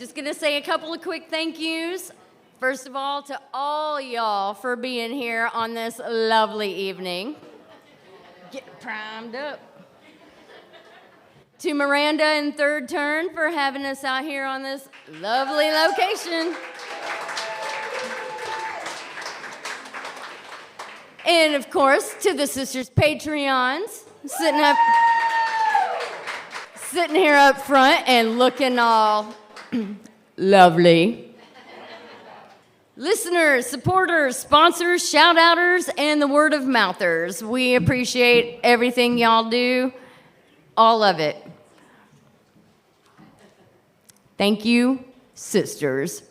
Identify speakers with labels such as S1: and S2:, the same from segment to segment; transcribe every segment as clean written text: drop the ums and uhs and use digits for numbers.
S1: Just going to say a couple of quick thank yous. First of all, to all y'all for being here on this lovely evening. Get primed up. To Miranda and Third Turn for having us out here on this lovely location. And of course, to the Sisters Patreons, sitting here up front and looking all lovely. Listeners, supporters, sponsors, shout-outers, and the word-of-mouthers. We appreciate everything y'all do, all of it. Thank you, sisters.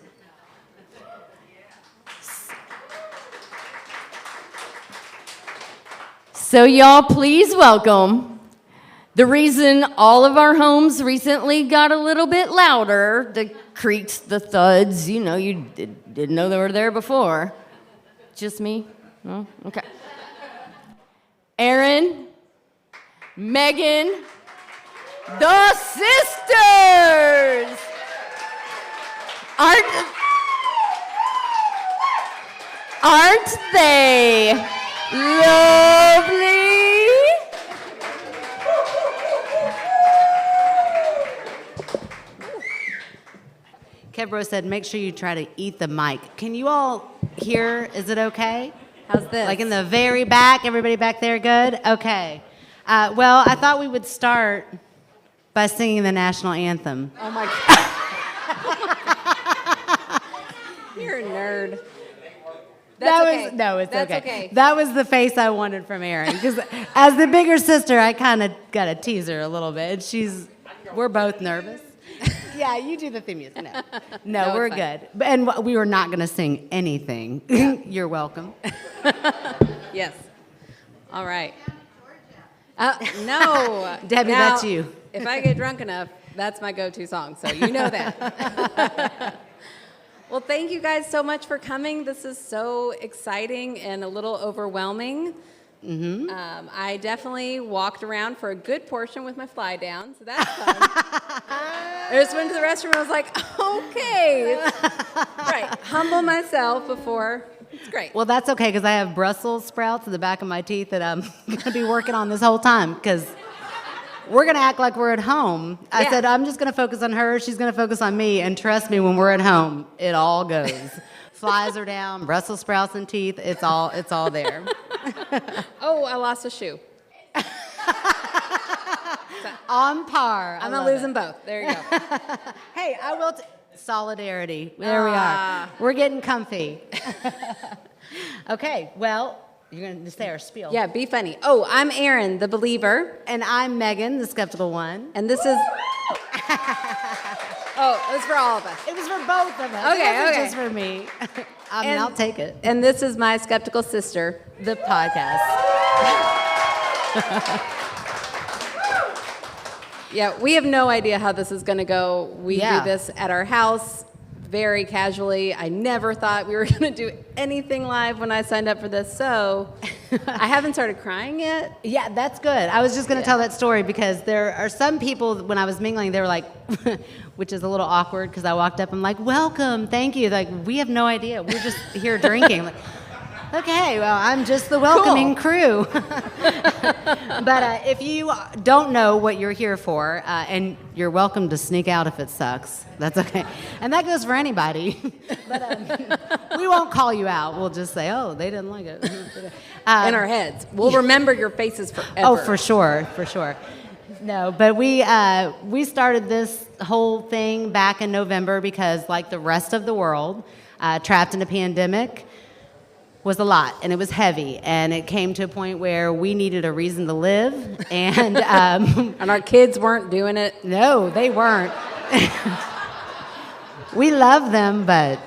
S1: So y'all, please welcome the reason all of our homes recently got a little bit louder, the creaks, the thuds, you know, you didn't know they were there before. Just me? No? Okay. Aaron, Megan, the sisters! Aren't they lovely?
S2: Kebro said, make sure you try to eat the mic. Can you all hear? Is it okay?
S3: How's this?
S2: Like in the very back? Everybody back there good? Okay. Well, I thought we would start by singing the national anthem.
S3: Oh, my God. You're a nerd. That's okay.
S2: That was the face I wanted from Erin. Because as the bigger sister, I kind of got to tease her a little bit. We're both nervous. Yeah, you do the theme music. No, we're good. And we were not going to sing anything. You're welcome.
S3: Yes. All right. No.
S2: Debbie,
S3: now,
S2: that's you.
S3: If I get drunk enough, that's my go-to song, so you know that. Well, thank you guys so much for coming. This is so exciting and a little overwhelming. Mm-hmm. I definitely walked around for a good portion with my fly down, so that's fun. I just went to the restroom and I was like, okay. Right, humble myself before. It's great.
S2: Well, that's okay because I have Brussels sprouts in the back of my teeth that I'm going to be working on this whole time because we're going to act like we're at home. I said, I'm just going to focus on her. She's going to focus on me. And trust me, when we're at home, it all goes. Flies are down, Brussels sprouts and teeth. It's all there.
S3: Oh, I lost a shoe.
S2: On par.
S3: I'm not losing both. There you go.
S2: Hey, I will. Solidarity. There we are. We're getting comfy. Okay, well, you're going to say our spiel.
S3: Yeah, be funny. Oh, I'm Erin, the believer.
S2: And I'm Megan, the skeptical one.
S3: And this is... Oh, it was for all of us.
S2: It was for both of us.
S3: Okay,
S2: it wasn't just for me. I'll take it.
S3: And this is my skeptical sister,
S2: the podcast.
S3: Yeah, we have no idea how this is going to go. We do this at our house very casually. I never thought we were going to do anything live when I signed up for this, so I haven't started crying yet.
S2: Yeah, that's good. I was just going to tell that story because there are some people, when I was mingling, they were like, which is a little awkward because I walked up and I'm like, welcome, thank you. Like, we have no idea. We're just here drinking. Like, okay, well, I'm just the welcoming crew. But if you don't know what you're here for, and you're welcome to sneak out if it sucks, that's okay. And that goes for anybody. But we won't call you out. We'll just say, oh, they didn't like it.
S3: In our heads. We'll remember your faces forever.
S2: Oh, for sure. No, but we started this whole thing back in November because, like the rest of the world, trapped in a pandemic, was a lot, and it was heavy, and it came to a point where we needed a reason to live, and
S3: and our kids weren't doing it.
S2: No, they weren't. We love them, but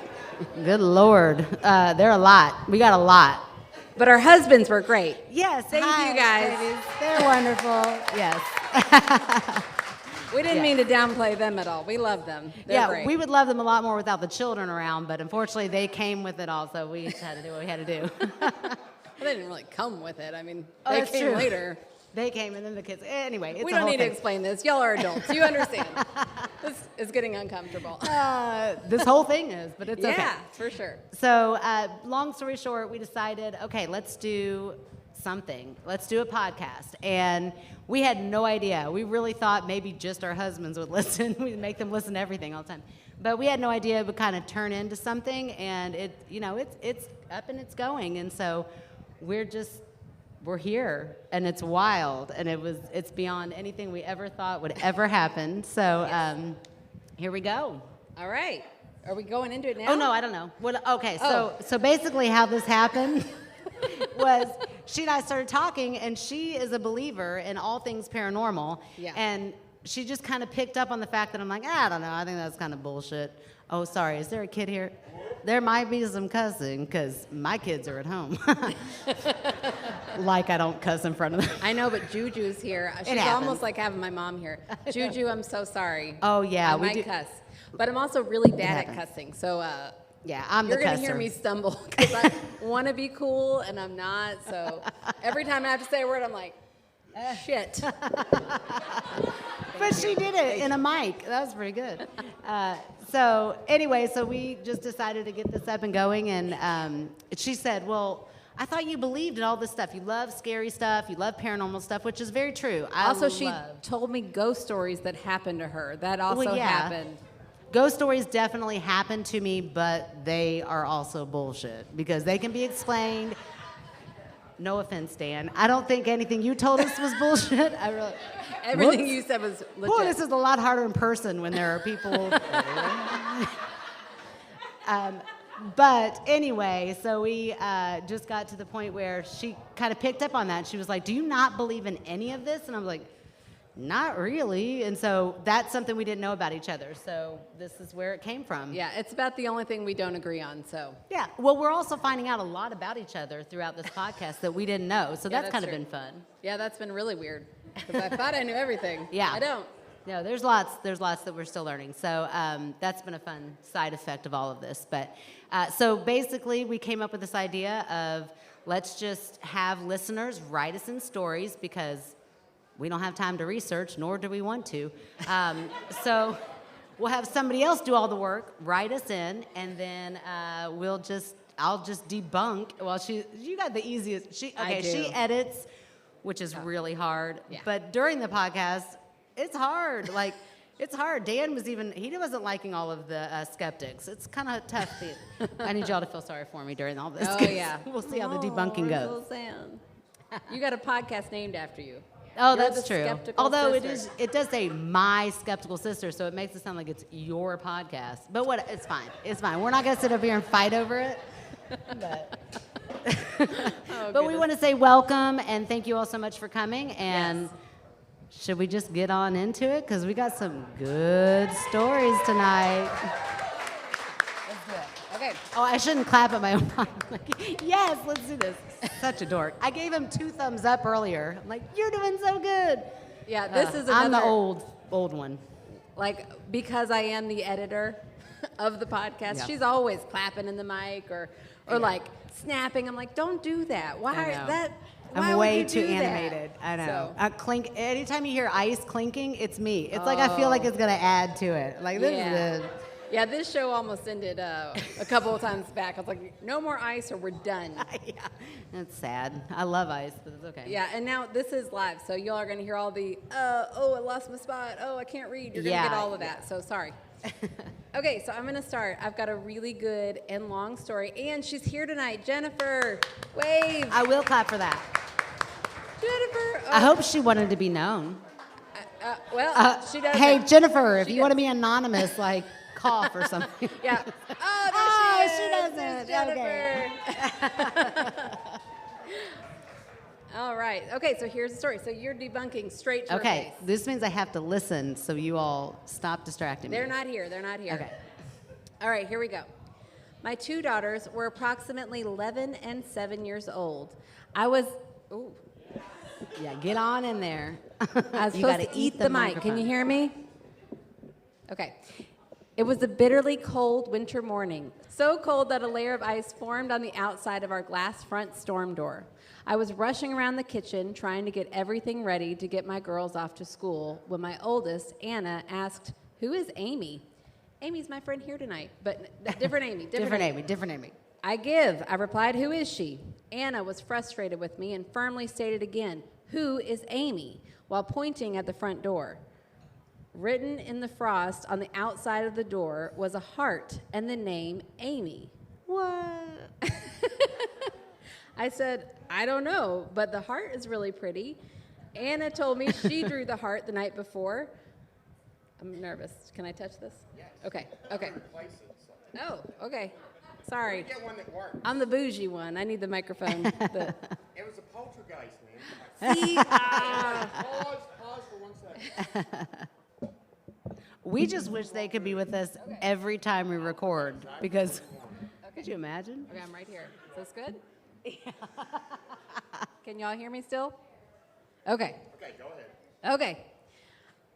S2: good Lord, they're a lot. We got a lot.
S3: But our husbands were great.
S2: Yes,
S3: thank you guys.
S2: Babies. They're wonderful. Yes.
S3: We didn't mean to downplay them at all. We love them. They're great.
S2: We would love them a lot more without the children around, but unfortunately they came with it all, so we had to do what we had to do.
S3: Well, they didn't really come with it. I mean, they came later.
S2: They came, and then the kids. Anyway, it's
S3: We
S2: a
S3: don't
S2: whole
S3: need to
S2: thing.
S3: explain this. Y'all are adults. You understand. This is getting uncomfortable.
S2: This whole thing is, but it's okay.
S3: Yeah, for sure.
S2: So, long story short, we decided, okay, let's do something. Let's do a podcast. And we had no idea. We really thought maybe just our husbands would listen. We'd make them listen to everything all the time. But we had no idea it would kind of turn into something. And it's up and it's going. And so we're here, and it's wild, and it's beyond anything we ever thought would ever happen. So here we go.
S3: All right. Are we going into it now?
S2: Oh no, I don't know. Okay, so basically how this happened was she and I started talking, and she is a believer in all things paranormal.
S3: Yeah.
S2: And she just kind of picked up on the fact that I'm like, I don't know, I think that's kind of bullshit. Oh, sorry, is there a kid here? There might be some cussing, because my kids are at home. Like I don't cuss in front of them.
S3: I know, but Juju's here. She's almost like having my mom here. Juju, I'm so sorry.
S2: Oh, yeah.
S3: I might cuss. But I'm also really bad at cussing. So
S2: yeah, I'm the
S3: you're going to
S2: cusser.
S3: hear me stumble because I want to be cool and I'm not. So every time I have to say a word, I'm like, shit.
S2: But she did it in a mic. That was pretty good. So anyway, so we just decided to get this up and going. And she said, well, I thought you believed in all this stuff. You love scary stuff. You love paranormal stuff, which is very true.
S3: She told me ghost stories that happened to her. That also
S2: Well, yeah.
S3: happened.
S2: Ghost stories definitely happen to me, but they are also bullshit because they can be explained. No offense, Dan. I don't think anything you told us was bullshit.
S3: Everything you said was legit.
S2: Boy, this is a lot harder in person when there are people. But anyway, so we just got to the point where she kind of picked up on that. She was like, do you not believe in any of this? And I was like, not really. And so that's something we didn't know about each other. So this is where it came from.
S3: Yeah, it's about the only thing we don't agree on, so.
S2: Yeah, well, we're also finding out a lot about each other throughout this podcast that we didn't know. So that's kind of
S3: true.
S2: been fun.
S3: Yeah, that's been really weird. Because I thought I knew everything.
S2: Yeah.
S3: I don't.
S2: No, there's lots that we're still learning. So that's been a fun side effect of all of this. But so basically, we came up with this idea of let's just have listeners write us in stories because we don't have time to research, nor do we want to. So we'll have somebody else do all the work, write us in, and then I'll just debunk. Well, you got the easiest. She edits, which is really hard.
S3: Yeah.
S2: But during the podcast, it's hard. Like, it's hard. Dan he wasn't liking all of the skeptics. It's kind of tough. I need y'all to feel sorry for me during all this.
S3: Oh, yeah.
S2: We'll see how the debunking goes.
S3: So sad. You got a podcast named after you.
S2: Oh,
S3: You're
S2: that's
S3: the
S2: true.
S3: skeptical
S2: Although
S3: sister.
S2: it does say my skeptical sister, so it makes it sound like it's your podcast. But it's fine. It's fine. We're not going to sit up here and fight over it. But we want to say welcome and thank you all so much for coming. And should we just get on into it? Because we got some good stories tonight.
S3: Let's do it. Okay.
S2: Oh, I shouldn't clap at my own podcast. Yes, let's do this. Such a dork. I gave him 2 thumbs up earlier. I'm like, you're doing so good.
S3: Yeah, this is another.
S2: I'm the old one.
S3: Like, because I am the editor of the podcast,
S2: Yep.
S3: she's always clapping in the mic or like snapping. I'm like, don't do that. Why that? Why
S2: I'm
S3: would
S2: way
S3: you
S2: too
S3: do that?
S2: animated. I know.
S3: So,
S2: Clink. Anytime you hear ice clinking, it's me. It's like I feel like it's gonna add to it. Like this is good.
S3: Yeah, this show almost ended a couple of times back. I was like, no more ice or we're done.
S2: Yeah, that's sad. I love ice, but it's okay.
S3: Yeah, and now this is live, so y'all are going to hear all the, oh, I lost my spot. Oh, I can't read. You're going to get all of that, so sorry. Okay, so I'm going to start. I've got a really good and long story, and she's here tonight. Jennifer, wave.
S2: I will clap for that.
S3: Jennifer. Oh,
S2: I hope she wanted to be known.
S3: She does.
S2: Hey, Jennifer, if you want to be anonymous, like cough or something.
S3: Yeah. Oh,
S2: she doesn't.
S3: There's Jennifer.
S2: Okay.
S3: All right. Okay, so here's the story. So you're debunking straight to her
S2: Okay,
S3: face.
S2: this means I have to listen, so you all stop distracting me.
S3: They're not here. They're not here.
S2: Okay.
S3: All right, here we go. My 2 daughters were approximately 11 and 7 years old. I was
S2: Yeah, get on in there.
S3: I was supposed to eat the mic. Can you hear me? Okay. It was a bitterly cold winter morning, so cold that a layer of ice formed on the outside of our glass front storm door. I was rushing around the kitchen trying to get everything ready to get my girls off to school when my oldest, Anna, asked, "Who is Amy?" Amy's my friend here tonight, but different Amy.
S2: Different Amy.
S3: I replied, "Who is she?" Anna was frustrated with me and firmly stated again, "Who is Amy?" while pointing at the front door. Written in the frost on the outside of the door was a heart and the name Amy.
S2: What?
S3: I said, "I don't know, but the heart is really pretty." Anna told me she drew the heart the night before. I'm nervous. Can I touch this?
S4: Yes.
S3: Okay.
S4: Replace it, so.
S3: Oh, okay. Sorry.
S4: Get one that works.
S3: I'm the bougie one. I need the microphone.
S4: It was a poltergeist, man.
S3: See?
S4: Pause for 1 second.
S2: We just wish they could be with us every time we record because could you imagine?
S3: Okay, I'm right here. Is this good? Yeah. Can y'all hear me still? Okay.
S4: Okay, go ahead.
S3: Okay.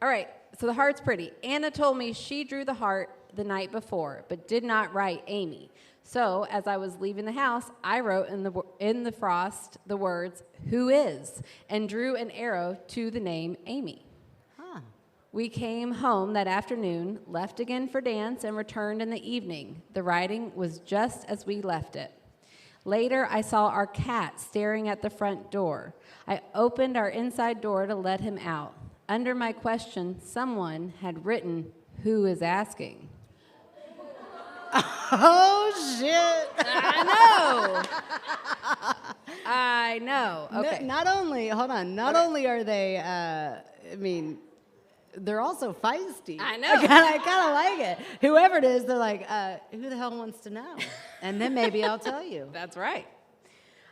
S3: All right. So the heart's pretty. Anna told me she drew the heart the night before, but did not write Amy. So as I was leaving the house, I wrote in the frost the words "Who is?" and drew an arrow to the name Amy.
S2: Huh.
S3: We came home that afternoon, left again for dance, and returned in the evening. The writing was just as we left it. Later, I saw our cat staring at the front door. I opened our inside door to let him out. Under my question, someone had written, "Who is asking?"
S2: Oh shit!
S3: I know. Okay.
S2: Not only are they they're also feisty.
S3: I know.
S2: I kind of like it. Whoever it is, they're like, who the hell wants to know? And then maybe I'll tell you.
S3: That's right.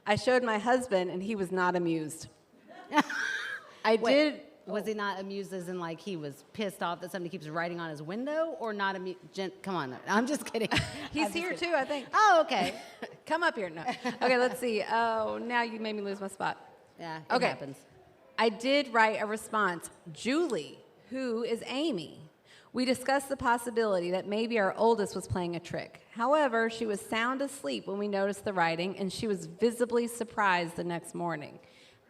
S3: I showed my husband, and he was not amused.
S2: Was he not amused as in like he was pissed off that somebody keeps writing on his window, or not amused? Come on, I'm just kidding.
S3: He's here too, I think.
S2: Oh, okay.
S3: Come up here. No. Okay, let's see. Oh, now you made me lose my spot.
S2: Yeah,
S3: Okay.
S2: it happens.
S3: I did write a response. "Julie, who is Amy?" We discussed the possibility that maybe our oldest was playing a trick. However, she was sound asleep when we noticed the writing, and she was visibly surprised the next morning.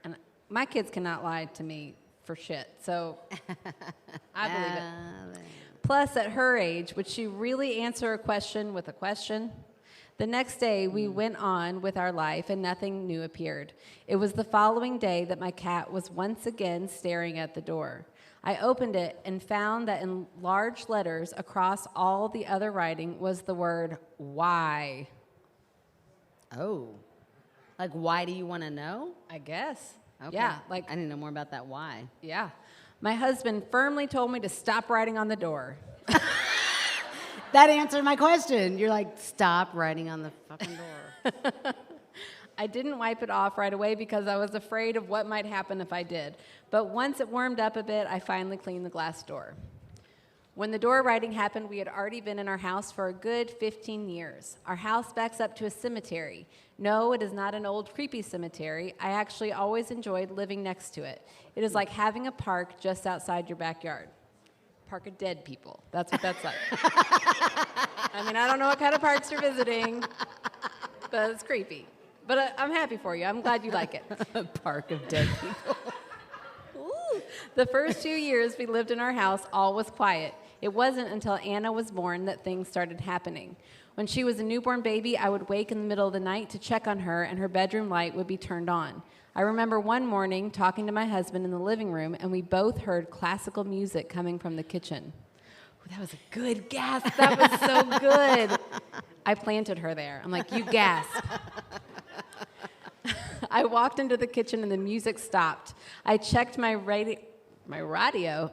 S3: And my kids cannot lie to me for shit, so I believe it. Plus, at her age, would she really answer a question with a question? The next day, we went on with our life, and nothing new appeared. It was the following day that my cat was once again staring at the door. I opened it and found that in large letters across all the other writing was the word "why."
S2: Oh, like why do you want to know?
S3: I guess.
S2: Okay.
S3: Yeah,
S2: I need to know more about that why.
S3: Yeah. My husband firmly told me to stop writing on the door.
S2: That answered my question. You're like, stop writing on the fucking door.
S3: I didn't wipe it off right away because I was afraid of what might happen if I did. But once it warmed up a bit, I finally cleaned the glass door. When the door writing happened, we had already been in our house for a good 15 years. Our house backs up to a cemetery. No, it is not an old, creepy cemetery. I actually always enjoyed living next to it. It is like having a park just outside your backyard. Park of dead people. That's what that's like. I mean, I don't know what kind of parks you're visiting, but it's creepy. But I'm happy for you. I'm glad you like it.
S2: A park of dead people.
S3: Ooh. The first 2 years we lived in our house, all was quiet. It wasn't until Anna was born that things started happening. When she was a newborn baby, I would wake in the middle of the night to check on her, and her bedroom light would be turned on. I remember one morning talking to my husband in the living room, and we both heard classical music coming from the kitchen. Ooh, that was a good gasp. That was so good. I planted her there. I'm like, you gasp. I walked into the kitchen, and the music stopped. I checked my radio,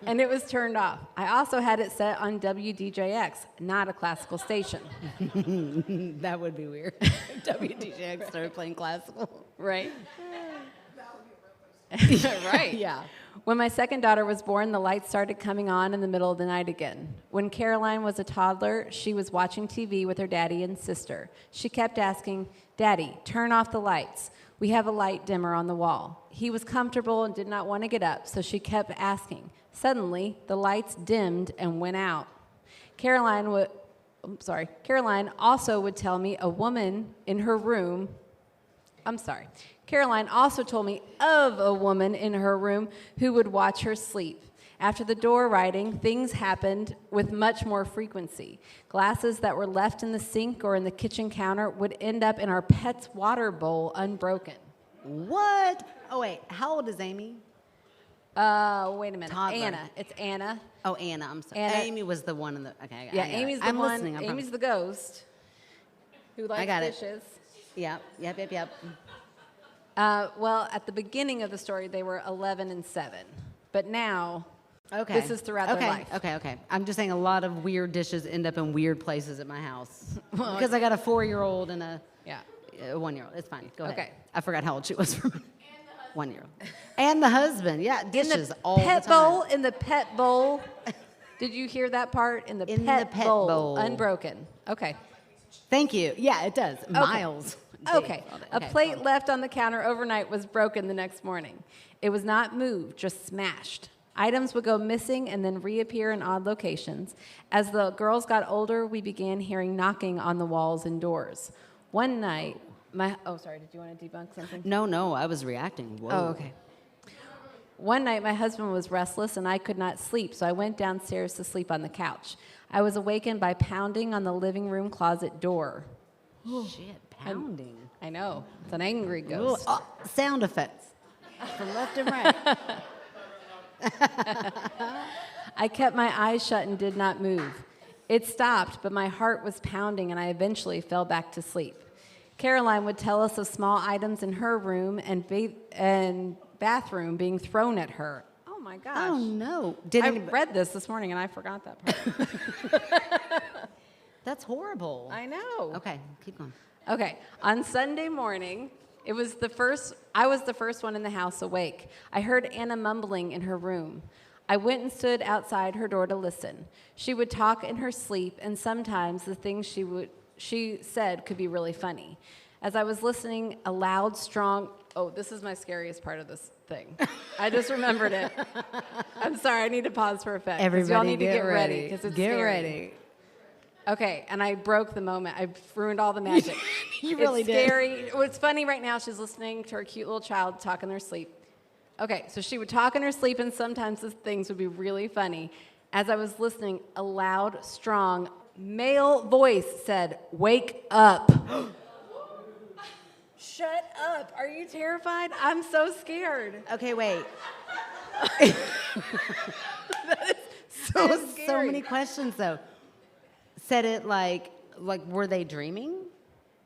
S3: and it was turned off. I also had it set on WDJX, not a classical station.
S2: That would be weird. WDJX started playing classical.
S3: Right? Right.
S2: Yeah.
S3: When my second daughter was born, the lights started coming on in the middle of the night again. When Caroline was a toddler, she was watching TV with her daddy and sister. She kept asking, "Daddy, turn off the lights. We have a light dimmer on the wall." He was comfortable and did not want to get up, so she kept asking. Suddenly, the lights dimmed and went out. Caroline also would tell me a woman in her room. Caroline also told me of a woman in her room who would watch her sleep. After the door writing, things happened with much more frequency. Glasses that were left in the sink or in the kitchen counter would end up in our pet's water bowl unbroken.
S2: What? Oh, wait. How old is Amy?
S3: Wait a minute.
S2: Toddler.
S3: Anna. It's Anna.
S2: Oh, Anna. I'm sorry.
S3: Anna.
S2: Amy was the one in the. Okay.
S3: Yeah,
S2: I got it.
S3: Amy's the
S2: I'm
S3: one.
S2: listening. I
S3: Amy's
S2: promise.
S3: the ghost who likes
S2: I got it.
S3: dishes.
S2: Yep.
S3: Well, at the beginning of the story, they were 11 and 7. But now,
S2: Okay.
S3: this is throughout their life.
S2: Okay. I'm just saying a lot of weird dishes end up in weird places at my house. Because I got a 4-year-old and a
S3: Yeah.
S2: 1-year-old. It's fine. Go ahead.
S3: Okay.
S2: I forgot how old she was for 1-year-old. And the husband. Yeah, dishes all the
S3: Pet
S2: time.
S3: bowl, in the pet bowl. Did you hear that part? In the pet bowl. Unbroken. Okay.
S2: Thank you. Yeah, it does. Miles.
S3: Okay. A
S2: Okay.
S3: plate left on the counter overnight was broken the next morning. It was not moved, just smashed. Items would go missing and then reappear in odd locations. As the girls got older, we began hearing knocking on the walls and doors. One night, sorry, did you want to debunk something?
S2: No, I was reacting. Whoa.
S3: Oh, okay. One night, my husband was restless and I could not sleep, so I went downstairs to sleep on the couch. I was awakened by pounding on the living room closet door.
S2: Shit, pounding.
S3: I know. It's an angry
S2: Ooh,
S3: ghost.
S2: sound effects from left and right.
S3: I kept my eyes shut and did not move. It stopped, but my heart was pounding and I eventually fell back to sleep. Caroline would tell us of small items in her room and bathroom being thrown at her. Oh my gosh.
S2: Oh, no.
S3: I read this morning and I forgot that part.
S2: That's horrible.
S3: I know.
S2: Okay, keep going.
S3: Okay, on Sunday morning, I was the first one in the house awake. I heard Anna mumbling in her room. I went and stood outside her door to listen. She would talk in her sleep, and sometimes the things she said could be really funny. As I was listening, a loud, strong, this is my scariest part of this thing. I just remembered it. I'm sorry, I need to pause for effect. 'Cause
S2: Everybody
S3: y'all need to get
S2: ready.
S3: because it's
S2: Get
S3: scary.
S2: ready.
S3: Okay, and I broke the moment. I ruined all the magic.
S2: You really
S3: it's
S2: did.
S3: scary. What's funny right now, she's listening to her cute little child talk in her sleep. Okay, so she would talk in her sleep, and sometimes the things would be really funny. As I was listening, a loud, strong male voice said, "Wake up." Shut up. Are you terrified? I'm so scared.
S2: Okay, wait.
S3: So
S2: So
S3: scary.
S2: many questions, though. Said it like were they dreaming?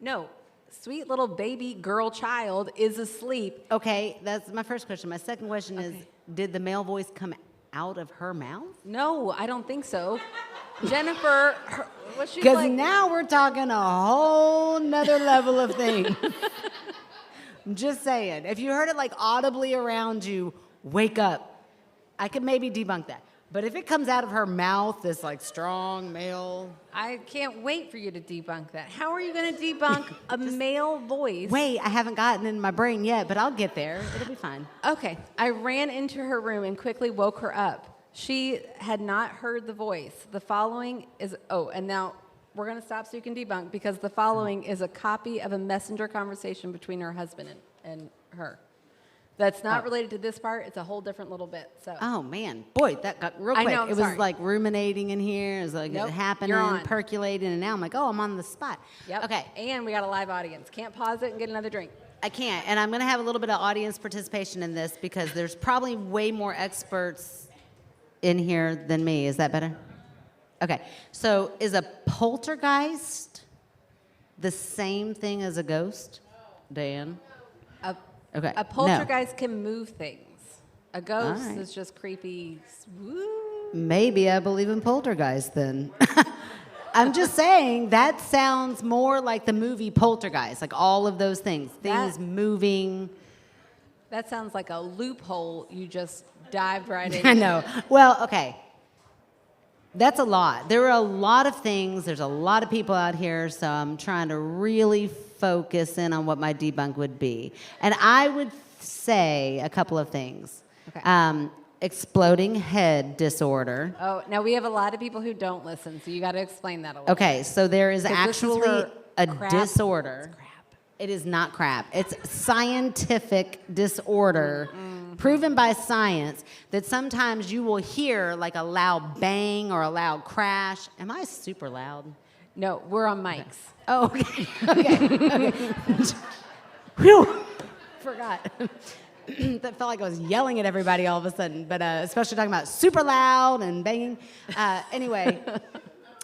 S3: No, sweet little baby girl child is asleep.
S2: Okay, that's my first question. My second question is, did the male voice come out of her mouth?
S3: No, I don't think so. Jennifer, what she's
S2: Because
S3: like,
S2: now we're talking a whole nother level of things. I'm just saying. If you heard it like audibly around you, wake up. I could maybe debunk that. But if it comes out of her mouth, this like strong male.
S3: I can't wait for you to debunk that. How are you going to debunk a male voice?
S2: Wait, I haven't gotten it in my brain yet, but I'll get there. It'll be fine.
S3: Okay, I ran into her room and quickly woke her up. She had not heard the voice. The following is, and now we're going to stop so you can debunk, because the following is a copy of a messenger conversation between her husband and her. That's not related to this part. It's a whole different little bit. So.
S2: Oh man, boy, that got real
S3: I
S2: quick.
S3: know, I'm
S2: it
S3: sorry.
S2: was like ruminating in here. It was like
S3: Nope,
S2: it happening,
S3: you're on.
S2: percolating, and now I'm like, oh, I'm on the spot.
S3: Yep.
S2: Okay,
S3: And we got a live audience. Can't pause it and get another drink.
S2: I can't, and I'm going to have a little bit of audience participation in this because there's probably way more experts in here than me. Is that better? Okay, so is a poltergeist the same thing as a ghost, Dan? Okay,
S3: A poltergeist can move things. A ghost
S2: All right.
S3: is just creepy. Woo.
S2: Maybe I believe in poltergeist then. I'm just saying that sounds more like the movie Poltergeist, like all of those things moving.
S3: That sounds like a loophole you just dived right
S2: I
S3: in.
S2: know. Well, okay. That's a lot. There are a lot of things. There's a lot of people out here, so I'm trying to really focus in on what my debunk would be. And I would say a couple of things.
S3: Okay.
S2: exploding head disorder.
S3: Oh, now we have a lot of people who don't listen, so you got to explain that a little.
S2: Okay, so there is
S3: 'Cause this is
S2: actually
S3: her
S2: a
S3: crap.
S2: disorder. It is not crap. It's scientific disorder proven by science that sometimes you will hear like a loud bang or a loud crash. Am I super loud?
S3: No, we're on mics.
S2: Oh, okay. Okay. Whew. Forgot. That felt like I was yelling at everybody all of a sudden, but especially talking about super loud and banging. Anyway,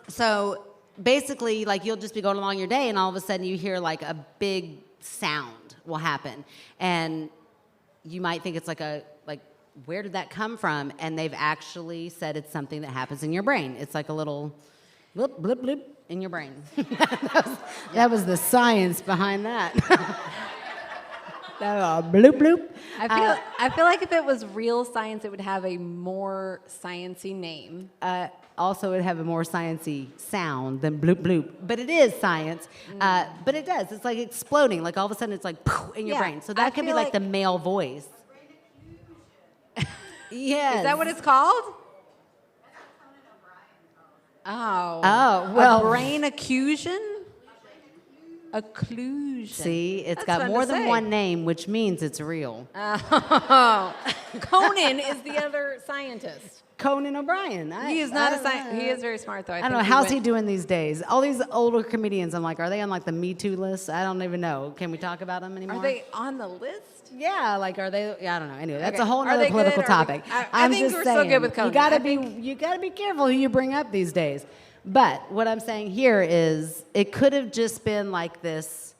S2: so basically, like you'll just be going along your day, and all of a sudden you hear like a big sound will happen, and you might think it's like where did that come from? And they've actually said it's something that happens in your brain. It's like a little blip blip blip in your brain. That was the science behind that. That was a bloop bloop.
S3: I feel like if it was real science, it would have a more sciencey name.
S2: Also, it would have a more sciencey sound than bloop bloop. But it is science. But it does. It's like exploding. Like all of a sudden, it's like poof in your
S3: Yeah,
S2: brain. So
S3: I
S2: that could be
S3: feel
S2: like
S3: like-
S2: the male voice. Yes.
S3: Is that what it's called? Oh.
S2: Oh, well.
S3: A brain occlusion? Occlusion.
S2: See, it's
S3: That's
S2: got
S3: fun
S2: more
S3: to
S2: than
S3: say.
S2: one name, which means it's real.
S3: Oh. Conan is the other scientist.
S2: Conan O'Brien.
S3: He is not a scientist. He is very smart, though.
S2: I don't know. How's he doing these days? All these older comedians, I'm like, are they on like the Me Too list? I don't even know. Can we talk about them anymore?
S3: Are they on the list?
S2: Yeah, like are they? Yeah, I don't know. Anyway, that's
S3: Okay.
S2: a whole
S3: Are
S2: other
S3: they good?
S2: political
S3: Are they-
S2: topic.
S3: I
S2: I'm
S3: think
S2: just
S3: we're
S2: saying,
S3: still good with Conan.
S2: You gotta be careful who you bring up these days. But what I'm saying here is, it could have just been like this.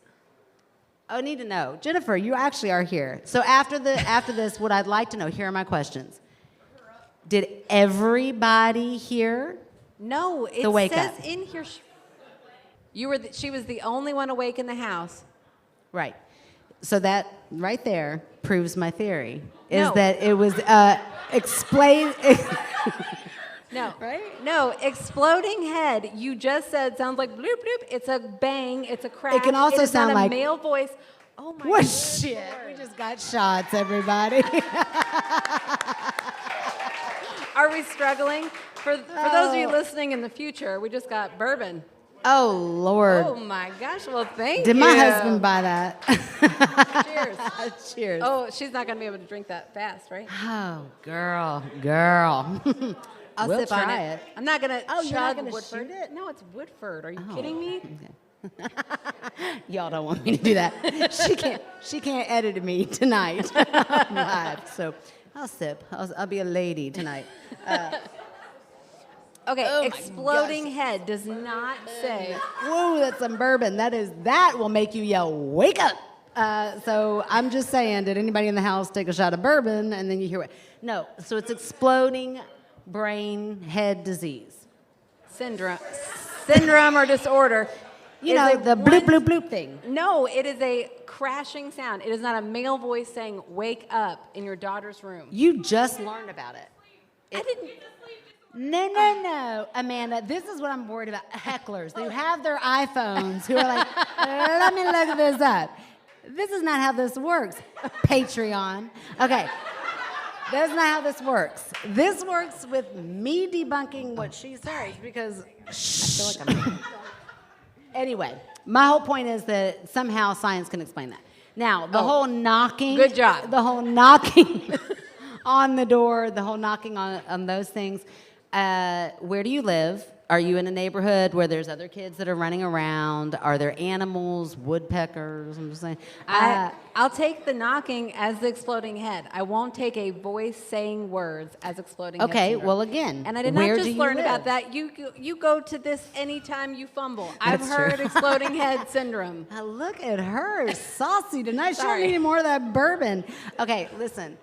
S2: I need to know, Jennifer. You actually are here. So after this, what I'd like to know. Here are my questions. Did everybody hear?
S3: No, it
S2: The wake
S3: says
S2: up.
S3: in here. She was the only one awake in the house.
S2: Right. So that right there proves my theory. Is
S3: No.
S2: that it was explained.
S3: No.
S2: Right?
S3: No, exploding head. You just said sounds like bloop bloop. It's a bang. It's a crash.
S2: It can also
S3: is
S2: sound
S3: not a
S2: like-
S3: male voice. Oh my
S2: What
S3: God.
S2: shit? We just got shots, everybody.
S3: Are we struggling? For those of you listening in the future, we just got bourbon.
S2: Oh Lord!
S3: Oh my gosh. Well, thank you.
S2: Did my husband buy that?
S3: Cheers.
S2: Cheers.
S3: Oh, she's not going to be able to drink that fast, right?
S2: Oh, girl.
S3: I'll
S2: We'll
S3: sip on
S2: try
S3: it.
S2: it.
S3: I'm not going to
S2: Oh, you're not
S3: chug
S2: gonna
S3: Woodford.
S2: shoot it?
S3: No, it's Woodford. Are you kidding me?
S2: Y'all don't want me to do that. She can't edit me tonight live. So I'll sip. I'll be a lady tonight.
S3: Okay,
S2: Oh my
S3: exploding head does not say.
S2: Whoa, that's some bourbon. That will make you yell, "Wake up!" So I'm just saying, did anybody in the house take a shot of bourbon and then you hear what? No. So it's exploding brain head disease.
S3: Syndrome or disorder.
S2: You
S3: is
S2: know,
S3: a
S2: the
S3: one-
S2: bloop bloop bloop thing.
S3: No, it is a crashing sound. It is not a male voice saying "wake up" in your daughter's room.
S2: You just learned about it.
S3: I didn't.
S2: No, Amanda. This is what I'm worried about. Hecklers who have their iPhones who are like, let me look this up. This is not how this works. Patreon. Okay. That's not how this works. This works with me debunking what she says because I feel like I'm. Anyway, my whole point is that somehow science can explain that. Now, the whole knocking.
S3: Good job.
S2: The whole knocking on the door, the whole knocking on those things. Where do you live? Are you in a neighborhood where there's other kids that are running around? Are there animals, woodpeckers? I'm just saying.
S3: I'll take the knocking as the exploding head. I won't take a voice saying words as exploding head.
S2: Okay,
S3: syndrome.
S2: well, again,
S3: And I did
S2: where
S3: not
S2: do
S3: just
S2: you
S3: learn
S2: live?
S3: about that. You go to this anytime you fumble. I've
S2: That's
S3: heard
S2: true.
S3: exploding head syndrome.
S2: Look at her, saucy tonight. She don't
S3: Sorry.
S2: need more of that bourbon. Okay, listen.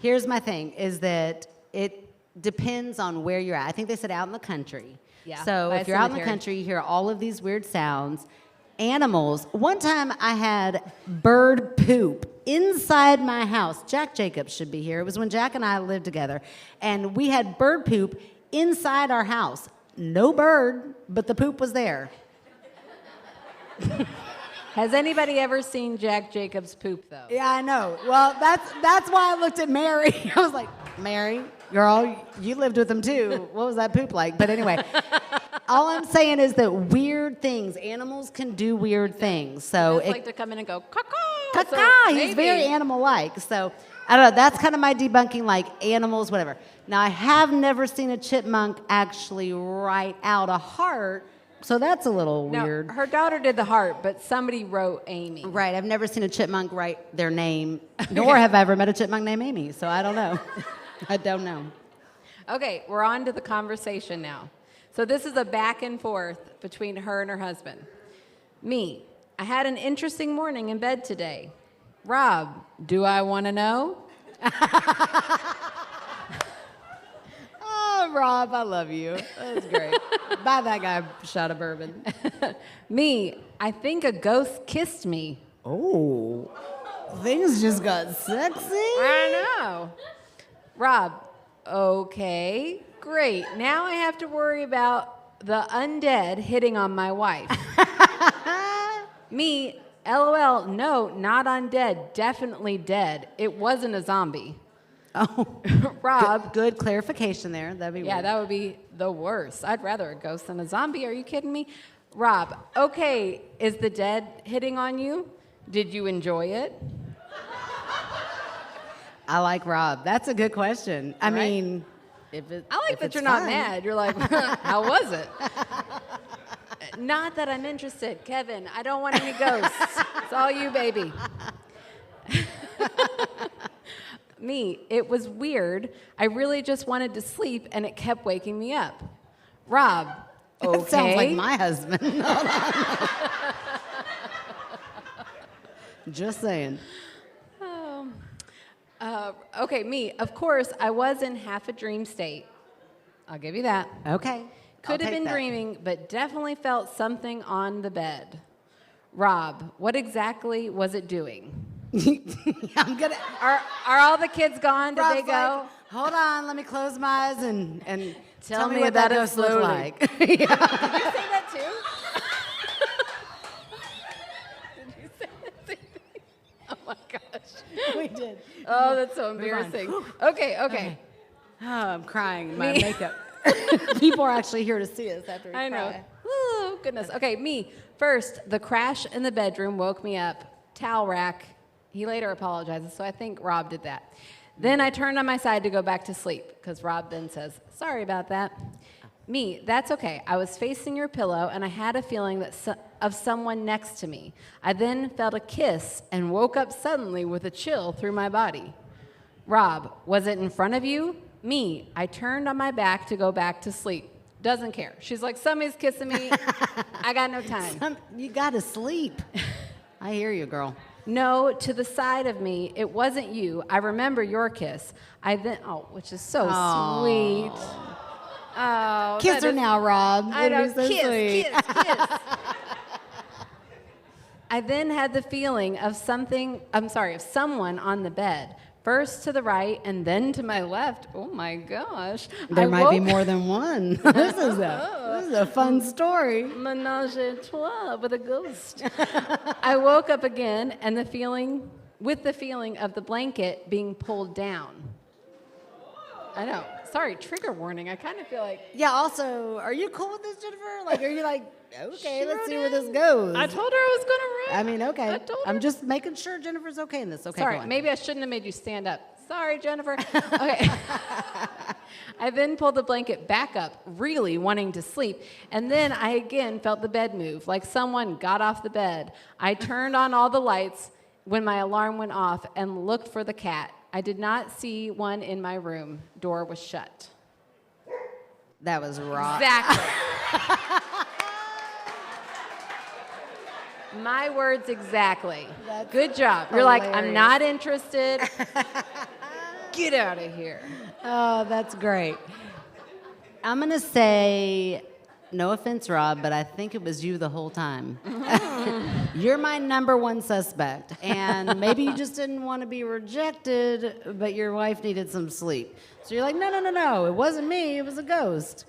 S2: Here's my thing: is that it depends on where you're at. I think they said out in the country.
S3: Yeah,
S2: So
S3: by a
S2: if you're out in the
S3: cemetery.
S2: country, you hear all of these weird sounds. Animals. One time I had bird poop inside my house. Jack Jacobs should be here. It was when Jack and I lived together. And we had bird poop inside our house. No bird, but the poop was there.
S3: Has anybody ever seen Jack Jacobs poop though?
S2: Yeah, I know. Well, that's why I looked at Mary. I was like, Mary, girl, you lived with them too. What was that poop like? But anyway, all I'm saying is that weird things, animals can do weird things. So
S3: It's like to come in and go, caw-caw.
S2: caca,
S3: So
S2: he's
S3: maybe.
S2: very animal-like. So I don't know. That's kind of my debunking, like animals, whatever. Now I have never seen a chipmunk actually write out a heart, so that's a little
S3: No,
S2: weird.
S3: her daughter did the heart, but somebody wrote Amy.
S2: Right. I've never seen a chipmunk write their name, nor have I ever met a chipmunk named Amy. So I don't know. I don't know.
S3: Okay, we're on to the conversation now. So this is a back and forth between her and her husband. Me, I had an interesting morning in bed today. Rob, do I want to know?
S2: Oh, Rob, I love you. That was great. Buy that guy a shot of bourbon.
S3: Me, I think a ghost kissed me.
S2: Oh, things just got sexy.
S3: I know. Rob, okay, great. Now I have to worry about the undead hitting on my wife. Me, LOL, no, not undead, definitely dead. It wasn't a zombie.
S2: Oh,
S3: Rob,
S2: good clarification there. That'd be
S3: yeah,
S2: weird.
S3: that would be the worst. I'd rather a ghost than a zombie. Are you kidding me? Rob, okay, is the dead hitting on you? Did you enjoy it?
S2: I like Rob. That's a good question. I
S3: Right?
S2: mean, if it,
S3: I like
S2: if
S3: that
S2: it's
S3: you're not
S2: fun.
S3: mad. You're like, how was it? Not that I'm interested. Kevin, I don't want any ghosts. It's all you, baby. Me, it was weird. I really just wanted to sleep, and it kept waking me up. Rob, okay.
S2: That sounds like my husband. Just saying.
S3: Okay, me, of course, I was in half a dream state. I'll give you that.
S2: Okay.
S3: Could
S2: I'll
S3: have
S2: take
S3: been
S2: that.
S3: dreaming, but definitely felt something on the bed. Rob, what exactly was it doing?
S2: I'm gonna.
S3: Are all the kids gone? Did they
S2: Rob's
S3: go?
S2: like, hold on, let me close my eyes and tell me
S3: me
S2: what that
S3: about it
S2: ghost looks
S3: slowly.
S2: like.
S3: Did you say that too? Did you say that same thing? Oh my gosh.
S2: We did.
S3: Oh, that's so
S2: Move on.
S3: embarrassing. Okay.
S2: Oh, I'm crying. My
S3: Me-
S2: makeup. People are actually here to see us after we
S3: I know.
S2: cry.
S3: Oh, goodness. Okay, me. First, the crash in the bedroom woke me up. Towel rack. He later apologizes, so I think Rob did that. Then I turned on my side to go back to sleep, because Rob then says, sorry about that. Me, that's okay. I was facing your pillow, and I had a feeling of someone next to me. I then felt a kiss and woke up suddenly with a chill through my body. Rob, was it in front of you? Me, I turned on my back to go back to sleep. Doesn't care. She's like, somebody's kissing me. I got no time.
S2: You gotta sleep. I hear you, girl.
S3: No, to the side of me, it wasn't you. I remember your kiss. Which is so sweet. Oh,
S2: Kiss
S3: that
S2: her
S3: is-
S2: now, Rob.
S3: I know,
S2: It'd be so sweet.
S3: kiss. I then had the feeling of someone on the bed. First to the right and then to my left. Oh my gosh.
S2: There
S3: I
S2: might be
S3: woke-
S2: more than one. This is a fun story.
S3: Menage a trois with a ghost. I woke up again and the feeling of the blanket being pulled down. I know. Sorry, trigger warning. I kind of feel like
S2: Yeah, also, are you cool with this, Jennifer? Like, are you like, okay,
S3: She
S2: let's
S3: wrote
S2: see where this
S3: in.
S2: goes?
S3: I told her I was going to write.
S2: I mean, okay.
S3: I told her.
S2: I'm just making sure Jennifer's okay in this. Okay,
S3: Sorry,
S2: go on.
S3: maybe I shouldn't have made you stand up. Sorry, Jennifer. Okay. I then pulled the blanket back up, really wanting to sleep, and then I again felt the bed move, like someone got off the bed. I turned on all the lights when my alarm went off and looked for the cat. I did not see one in my room. Door was shut.
S2: That was raw.
S3: Exactly. My words exactly.
S2: That's
S3: Good job. You're like, I'm
S2: hilarious.
S3: not interested. Get out of here.
S2: Oh, that's great. I'm going to say, no offense, Rob, but I think it was you the whole time. You're my number one suspect. And maybe you just didn't want to be rejected, but your wife needed some sleep. So you're like, no. It wasn't me. It was a ghost.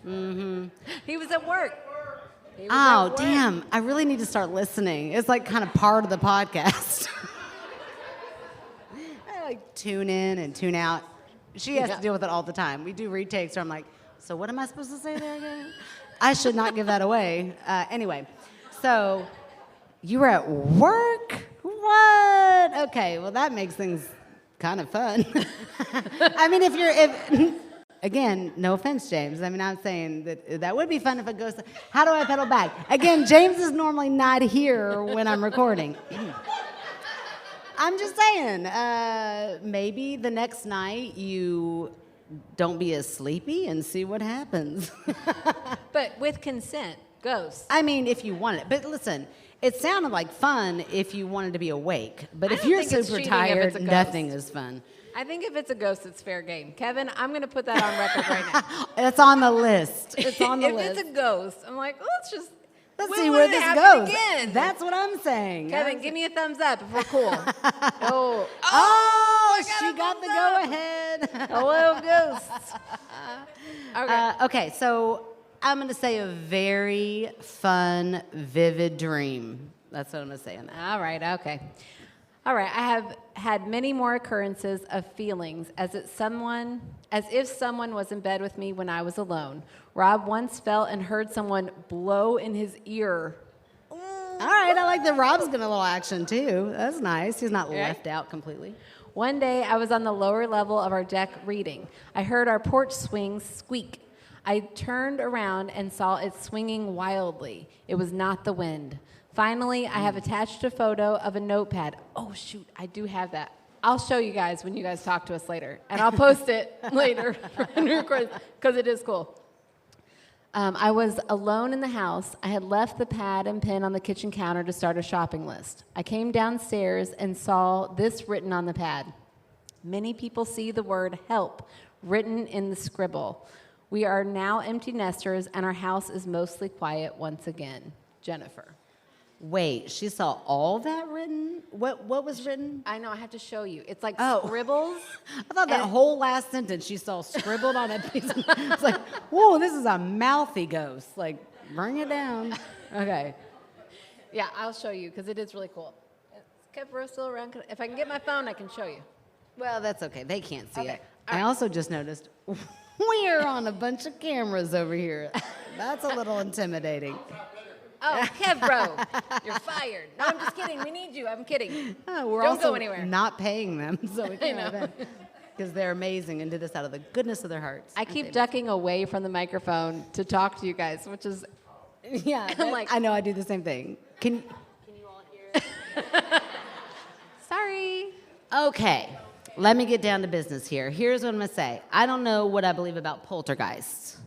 S3: He was at work. He was at
S2: Oh,
S3: work.
S2: damn. I really need to start listening. It's like kind of part of the podcast. I like tune in and tune out. She has to deal with it all the time. We do retakes where I'm like, so what am I supposed to say there again? I should not give that away. Anyway, so you were at work? What? Okay, well, that makes things kind of fun. I mean, again, no offense, James. I mean, I'm saying that would be fun if it goes, how do I pedal back? Again, James is normally not here when I'm recording. I'm just saying, maybe the next night you don't be as sleepy and see what happens.
S3: But with consent, ghosts.
S2: I mean, if you want it. But listen, it sounded like fun if you wanted to be awake. But
S3: I
S2: if
S3: don't
S2: you're
S3: think it's
S2: super
S3: cheating if
S2: tired,
S3: it's a ghost.
S2: nothing is fun.
S3: I think if it's a ghost, it's fair game. Kevin, I'm going to put that on record right now.
S2: It's on the list. It's on the
S3: if
S2: list.
S3: it's a ghost, I'm like, let's
S2: Let's
S3: when
S2: see
S3: would
S2: where
S3: it
S2: this
S3: happen
S2: goes.
S3: again?
S2: That's what I'm saying.
S3: Kevin, give me a thumbs up if we're cool. Oh,
S2: Oh,
S3: I got
S2: she
S3: a
S2: got the
S3: thumbs up.
S2: go-ahead.
S3: Hello, ghosts. Okay.
S2: Okay, so I'm going to say a very fun, vivid dream. That's what I'm going to say on that.
S3: All right, okay. All right, I have had many more occurrences of feelings as if someone was in bed with me when I was alone. Rob once felt and heard someone blow in his ear.
S2: All right, I like that Rob's getting a little action too. That's nice. He's not
S3: Right.
S2: left out completely.
S3: One day, I was on the lower level of our deck reading. I heard our porch swings squeak. I turned around and saw it swinging wildly. It was not the wind. Finally, I have attached a photo of a notepad. Oh, shoot, I do have that. I'll show you guys when you guys talk to us later, and I'll post it later because it is cool. I was alone in the house. I had left the pad and pen on the kitchen counter to start a shopping list. I came downstairs and saw this written on the pad. Many people see the word help written in the scribble. We are now empty nesters, and our house is mostly quiet once again. Jennifer.
S2: Wait, she saw all that written? What was written?
S3: I know, I have to show you. It's like
S2: Oh.
S3: scribbles.
S2: I thought that whole last sentence she saw scribbled on a piece of... It's like, whoa, this is a mouthy ghost. Like, bring it down. Okay.
S3: Yeah, I'll show you because it is really cool. Is Kevro still around? If I can get my phone, I can show you.
S2: Well, that's okay. They can't see
S3: Okay,
S2: it.
S3: all
S2: I
S3: right.
S2: also just noticed we are on a bunch of cameras over here. That's a little intimidating.
S3: Oh, Kevro, you're fired. No, I'm just kidding. We need you. I'm kidding.
S2: Oh, we're
S3: Don't
S2: also
S3: go anywhere.
S2: not paying them, so we can't
S3: know.
S2: have that. Because they're amazing and do this out of the goodness of their hearts.
S3: I keep ducking away from the microphone to talk to you guys, which is
S2: Yeah,
S3: I'm like-
S2: I know. I do the same thing. Can you all hear it?
S3: sorry.
S2: Okay, let me get down to business here. Here's what I'm going to say. I don't know what I believe about poltergeists.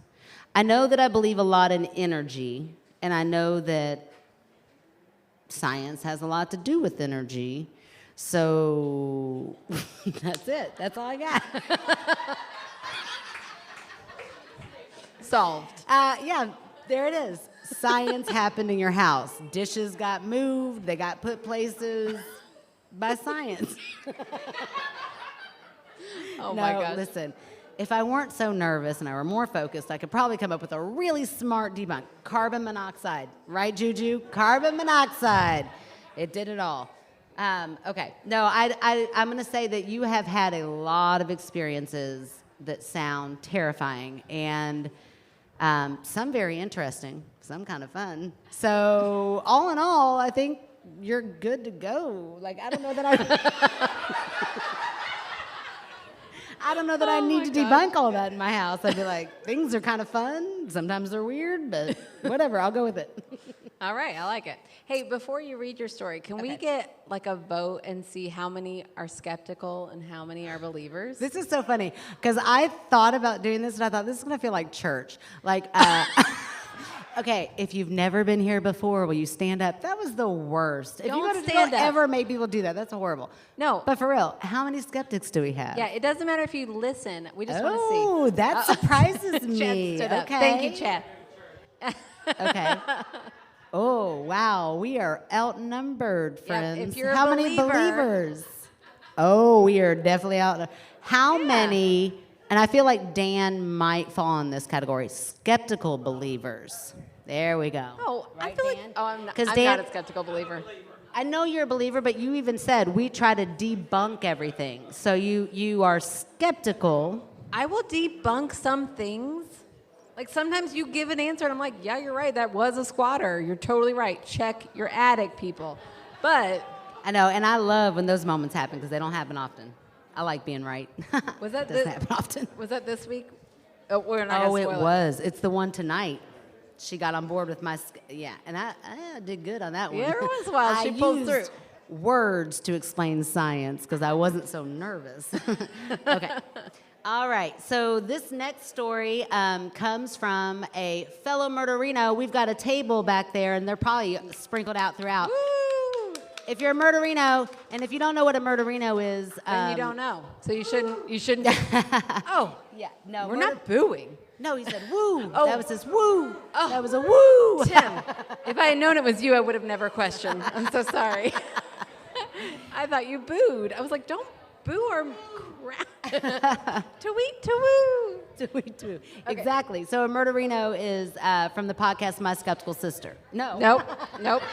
S2: I know that I believe a lot in energy, and I know that science has a lot to do with energy. So that's it. That's all I got.
S3: Solved.
S2: Yeah, there it is. Science happened in your house. Dishes got moved. They got put places by science.
S3: Oh
S2: No,
S3: my gosh.
S2: listen. If I weren't so nervous and I were more focused, I could probably come up with a really smart debunk. Carbon monoxide. Right, Juju? Carbon monoxide. It did it all. Okay. No, I'm going to say that you have had a lot of experiences that sound terrifying and some very interesting, some kind of fun. So all in all, I think you're good to go. Like, I don't know that I don't know that I need to debunk all that in my house. I'd be like, things are kind of fun. Sometimes they're weird, but whatever. I'll go with it.
S3: All right, I like it. Hey, before you read your story, can we get like a vote and see how many are skeptical and how many are believers?
S2: This is so funny because I thought about doing this and I thought this is going to feel like church. Like, okay, if you've never been here before, will you stand up? That was the worst. If
S3: Don't
S2: you
S3: stand up.
S2: ever make people do that, that's horrible.
S3: No.
S2: But for real, how many skeptics do we have?
S3: Yeah, it doesn't matter if you listen. We just want to see.
S2: Oh, that surprises me.
S3: Chad stood up.
S2: Okay.
S3: Thank you, Chad.
S2: Okay. Oh, wow. We are outnumbered,
S3: Yeah,
S2: friends.
S3: if you're a
S2: How many
S3: believer-
S2: believers? Oh, we are definitely out. How many, and I feel like Dan might fall in this category, skeptical believers. There we go.
S3: Oh, I
S2: Right,
S3: feel like
S2: Dan?
S3: I'm not
S2: 'Cause
S3: I'm
S2: Dan-
S3: not a skeptical believer.
S2: I know you're a believer, but you even said we try to debunk everything. So you are skeptical.
S3: I will debunk some things. Like sometimes you give an answer and I'm like, yeah, you're right. That was a squatter. You're totally right. Check your attic, people. But
S2: I know, and I love when those moments happen because they don't happen often. I like being right.
S3: was that
S2: doesn't happen often?
S3: Was that this week? Oh, we're not gonna
S2: Oh, it
S3: spoil
S2: was. It's the one tonight. She got on board with my, and I did good on that one.
S3: Yeah, every once in a while she pulled through.
S2: Words to explain science because I wasn't so nervous. Okay. All right. So this next story comes from a fellow murderino. We've got a table back there, and they're probably sprinkled out throughout.
S3: Woo!
S2: If you're a murderino, and if you don't know what a murderino is,
S3: Then you don't know. So you shouldn't. Oh,
S2: Yeah, no,
S3: we're not booing.
S2: No, he said woo.
S3: Oh.
S2: That was his woo.
S3: Oh.
S2: That was a woo.
S3: Tim, if I had known it was you, I would have never questioned. I'm so sorry. I thought you booed. I was like, don't boo or crap.
S2: Two. Exactly. So a murderino is from the podcast My Skeptical Sister. No.
S3: Nope.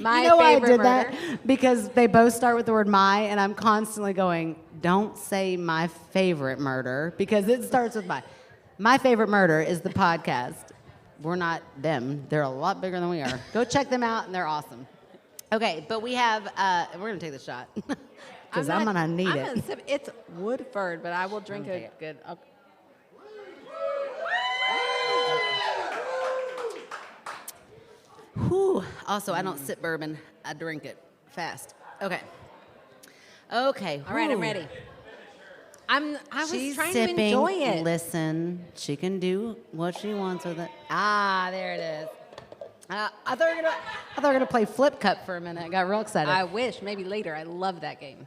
S3: My
S2: You know why I
S3: favorite
S2: did
S3: murder.
S2: that? Because they both start with the word my, and I'm constantly going, don't say my favorite murder, because it starts with my. My favorite murder is the podcast. We're not them. They're a lot bigger than we are. Go check them out, and they're awesome. Okay, but we have, we're going to take the shot. Because I'm going to need it.
S3: Gonna sip. It's Woodford, but I will drink
S2: Okay,
S3: it.
S2: good. Okay. Whew. Also, I don't sip bourbon. I drink it fast. Okay. Okay.
S3: All right, I'm
S2: whew.
S3: ready. I was
S2: She's
S3: trying
S2: sipping.
S3: to enjoy it.
S2: Listen, she can do what she wants with it. Ah, there it is. I thought we were gonna play Flip Cup for a minute. I got real excited.
S3: I wish maybe later. I love that game.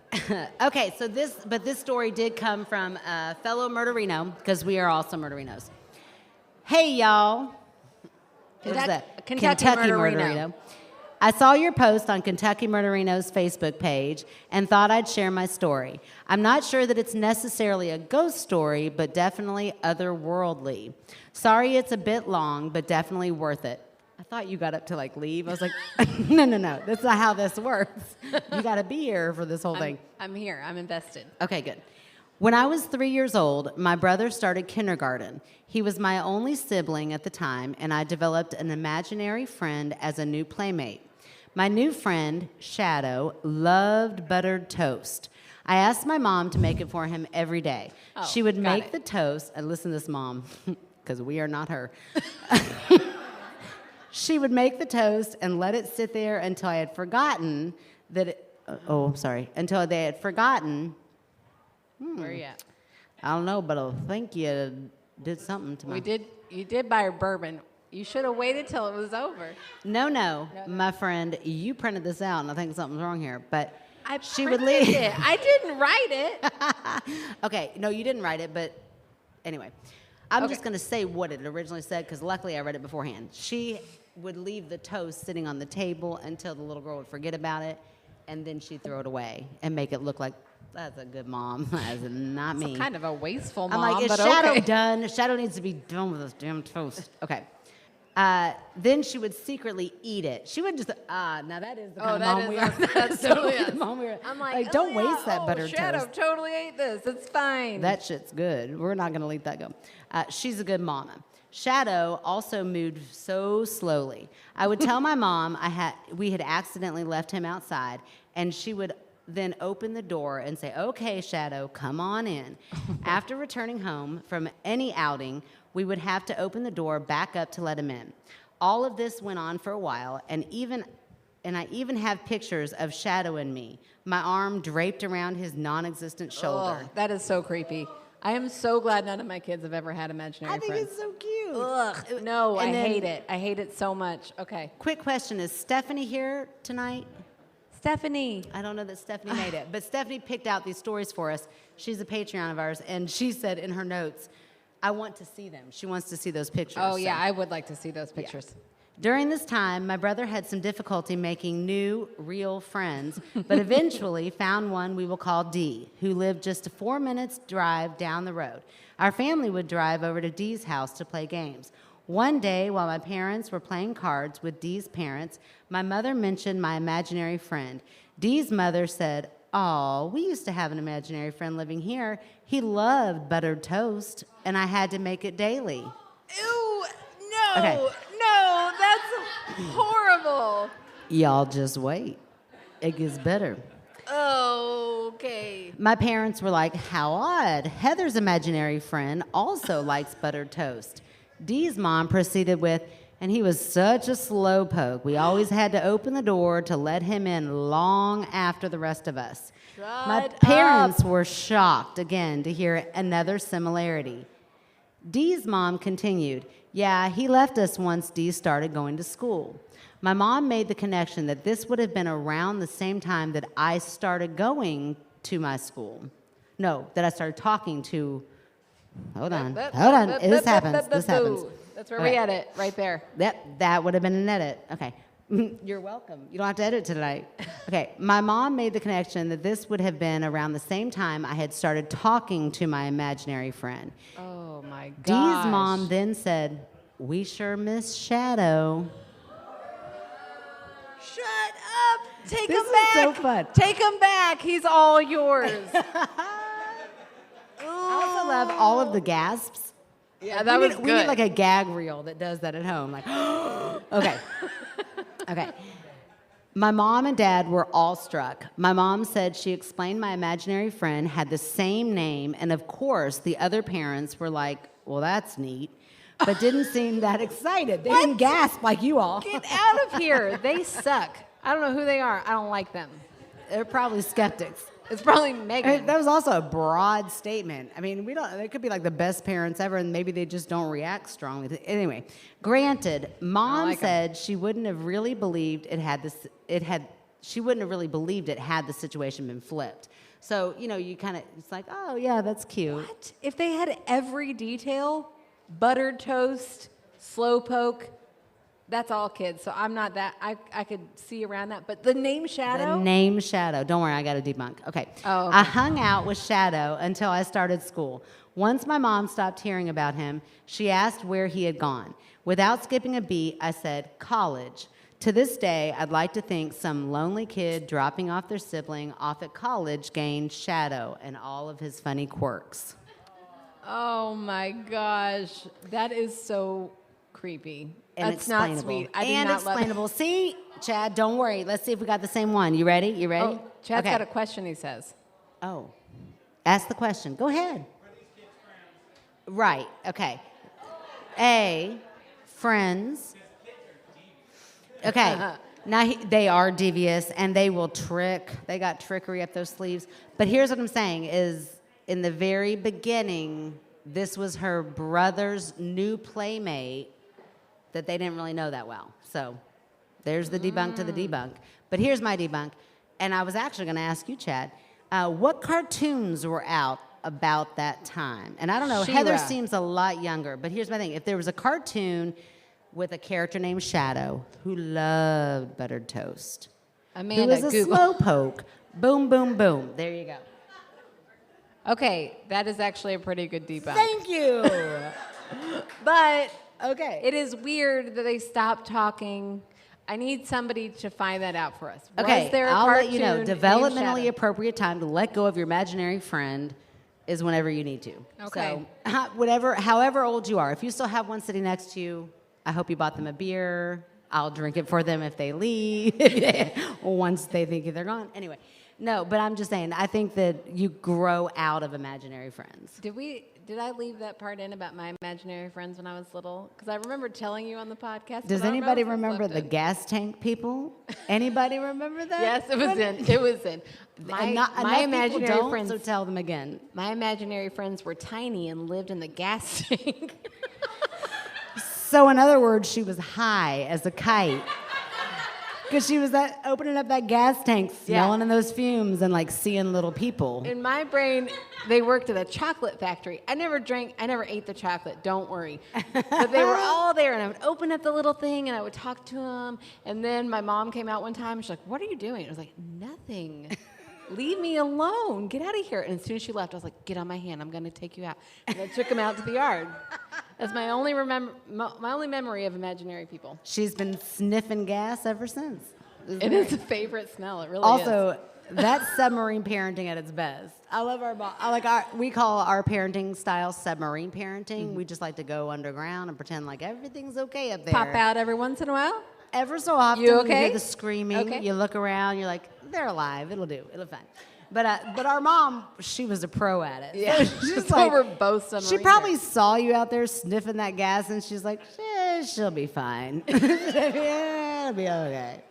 S2: Okay, so this story did come from a fellow murderino, because we are also murderinos. Hey, y'all. What is that?
S3: Kentucky Murderino.
S2: I saw your post on Kentucky Murderino's Facebook page and thought I'd share my story. I'm not sure that it's necessarily a ghost story, but definitely otherworldly. Sorry it's a bit long, but definitely worth it. I thought you got up to leave. I was like, no, that's not how this works. You got to be here for this whole thing.
S3: I'm here. I'm invested.
S2: Okay, good. When I was 3 years old, my brother started kindergarten. He was my only sibling at the time, and I developed an imaginary friend as a new playmate. My new friend, Shadow, loved buttered toast. I asked my mom to make it for him every day.
S3: Oh,
S2: She would
S3: got
S2: make
S3: it.
S2: the toast, and listen to this, Mom, because we are not her. She would make the toast and let it sit there until I had forgotten that until they had forgotten.
S3: Where are you at?
S2: I don't know, but I think you did something to me.
S3: You did buy a bourbon. You should have waited till it was over.
S2: No, my friend, you printed this out, and I think something's wrong here. But she would
S3: printed
S2: leave.
S3: it. I didn't write it.
S2: Okay, no, you didn't write it, but anyway, I'm
S3: Okay.
S2: just going to say what it originally said because luckily I read it beforehand. She would leave the toast sitting on the table until the little girl would forget about it, and then she'd throw it away and make it look like that's a good mom. That's not me.
S3: Kind of a wasteful
S2: I'm
S3: mom,
S2: like, is
S3: but
S2: Shadow
S3: okay.
S2: done? Shadow needs to be done with this damn toast. Okay. Then she would secretly eat it. She would just, now that is the kind of
S3: that
S2: mom
S3: is
S2: we
S3: us.
S2: are.
S3: That's totally
S2: the
S3: us.
S2: mom we are.
S3: I'm like,
S2: don't
S3: oh, yeah,
S2: waste that buttered
S3: Shadow
S2: toast.
S3: totally ate this. It's fine.
S2: That shit's good. We're not going to let that go. She's a good mama. Shadow also moved so slowly. I would tell my mom we had accidentally left him outside, and she would then open the door and say, "Okay, Shadow, come on in." After returning home from any outing, we would have to open the door back up to let him in. All of this went on for a while, and I even have pictures of Shadow and me, my arm draped around his non-existent shoulder.
S3: Ugh, that is so creepy. I am so glad none of my kids have ever had imaginary
S2: I think
S3: friends.
S2: it's so cute.
S3: Ugh, no,
S2: And
S3: I
S2: then-
S3: hate it. I hate it so much. Okay.
S2: Quick question, is Stephanie here tonight?
S3: Stephanie.
S2: I don't know that Stephanie made it, but Stephanie picked out these stories for us. She's a Patreon of ours, and she said in her notes, I want to see them. She wants to see those pictures.
S3: Oh, yeah,
S2: so.
S3: I would like to see those pictures.
S2: During this time, my brother had some difficulty making new, real friends, but eventually found one we will call Dee, who lived just a 4 minutes drive down the road. Our family would drive over to Dee's house to play games. One day, while my parents were playing cards with Dee's parents, my mother mentioned my imaginary friend. Dee's mother said, "Oh, we used to have an imaginary friend living here. He loved buttered toast, and I had to make it daily."
S3: Ew, no,
S2: Okay.
S3: no, that's horrible.
S2: Y'all just wait. It gets better.
S3: Okay.
S2: My parents were like, "How odd. Heather's imaginary friend also likes buttered toast." Dee's mom proceeded with, "And he was such a slowpoke. We always had to open the door to let him in long after the rest of us." My parents were shocked again to hear another similarity. Dee's mom continued, "Yeah, he left us once Dee started going to school." My mom made the connection that this would have been around the same time that I started going to my school. No, that I started talking to. Hold on. This happens. This happens.
S3: That's where we edit, right there.
S2: That would have been an edit. Okay. You're welcome. You don't have to edit tonight. Okay. My mom made the connection that this would have been around the same time I had started talking to my imaginary friend.
S3: Oh my gosh.
S2: Dee's mom then said, "We sure miss Shadow."
S3: Shut up! Take
S2: This
S3: him
S2: is
S3: back.
S2: so fun.
S3: Take him back. He's all yours.
S2: I also love all of the gasps.
S3: Yeah, that was good.
S2: We need like a gag reel that does that at home. Like, okay. Okay. My mom and dad were awestruck. My mom said she explained my imaginary friend had the same name, and of course, the other parents were like, "Well, that's neat," but didn't seem that excited. They didn't gasp like you all.
S3: Get out of here. They suck. I don't know who they are. I don't like them.
S2: They're probably skeptics.
S3: It's probably Megan.
S2: That was also a broad statement. I mean, they could be like the best parents ever, and maybe they just don't react strongly. Anyway, granted, Mom said she wouldn't have really believed she wouldn't have really believed it had the situation been flipped. So, you kind of, it's like, oh yeah, that's cute.
S3: What? If they had every detail, buttered toast, slowpoke, that's all kids. So I'm not that, I could see around that. But the name Shadow?
S2: The name Shadow. Don't worry, I got to debunk. Okay.
S3: Oh, okay.
S2: I hung out with Shadow until I started school. Once my mom stopped hearing about him, she asked where he had gone. Without skipping a beat, I said, college. To this day, I'd like to think some lonely kid dropping off their sibling off at college gained Shadow and all of his funny quirks.
S3: Oh my gosh. That is so creepy. That's not
S2: Inexplainable.
S3: sweet. I do
S2: and
S3: not love it.
S2: explainable. See, Chad, don't worry. Let's see if we got the same one. You ready? You ready?
S3: Oh, Chad's
S2: Okay.
S3: got a question, he says.
S2: Oh. Ask the question. Go ahead.
S4: Are these kids friends?
S2: Right. Okay. A, friends. Okay. Now they are devious and they will trick. They got trickery up those sleeves. But here's what I'm saying is in the very beginning, this was her brother's new playmate that they didn't really know that well. So there's the debunk to the debunk. But here's my debunk. And I was actually going to ask you, Chad, what cartoons were out about that time? And I don't know, Heather
S3: She-Ra.
S2: seems a lot younger. But here's my thing. If there was a cartoon with a character named Shadow who loved buttered toast,
S3: Amanda,
S2: who was a
S3: Google.
S2: slowpoke, boom, boom, boom. There you go.
S3: Okay, that is actually a pretty good debunk.
S2: Thank you.
S3: But
S2: Okay.
S3: it is weird that they stopped talking. I need somebody to find that out for us.
S2: Okay,
S3: Was there a
S2: I'll let you know.
S3: cartoon named
S2: Developmentally
S3: Shadow?
S2: appropriate time to let go of your imaginary friend is whenever you need to.
S3: Okay.
S2: So, however old you are, if you still have one sitting next to you, I hope you bought them a beer. I'll drink it for them if they leave, once they think they're gone. Anyway, no, but I'm just saying, I think that you grow out of imaginary friends.
S3: Did I leave that part in about my imaginary friends when I was little? Because I remember telling you on the podcast.
S2: Does
S3: but I don't know
S2: anybody
S3: if it's
S2: remember
S3: left
S2: the
S3: in.
S2: gas tank people? Anybody remember that?
S3: Yes, it was in. It was in. My
S2: Enough
S3: imaginary
S2: people don't,
S3: friends.
S2: so tell them again.
S3: My imaginary friends were tiny and lived in the gas tank.
S2: So in other words, she was high as a kite. Because she was opening up that gas tank, smelling in those fumes and like seeing little people.
S3: In my brain, they worked at a chocolate factory. I never ate the chocolate, don't worry. But they were all there, and I would open up the little thing, and I would talk to them. And then my mom came out one time, and she's like, "What are you doing?" I was like, "Nothing. Leave me alone. Get out of here." And as soon as she left, I was like, "Get on my hand. I'm going to take you out." And I took him out to the yard. That's my only memory of imaginary people.
S2: She's been sniffing gas ever since.
S3: It is a favorite smell. It really is.
S2: Also, that's submarine parenting at its best. I love our mom. We call our parenting style submarine parenting. We just like to go underground and pretend like everything's okay up there.
S3: Pop out every once in a while.
S2: Ever so often,
S3: You okay?
S2: hear the screaming.
S3: Okay.
S2: You look around. You're like, they're alive. It'll do. It'll be fine. But our mom, she was a pro at it.
S3: Yeah,
S2: So she's
S3: so we're both submarine.
S2: she probably saw you out there sniffing that gas, and she's like, she'll be fine. Yeah, it'll be okay.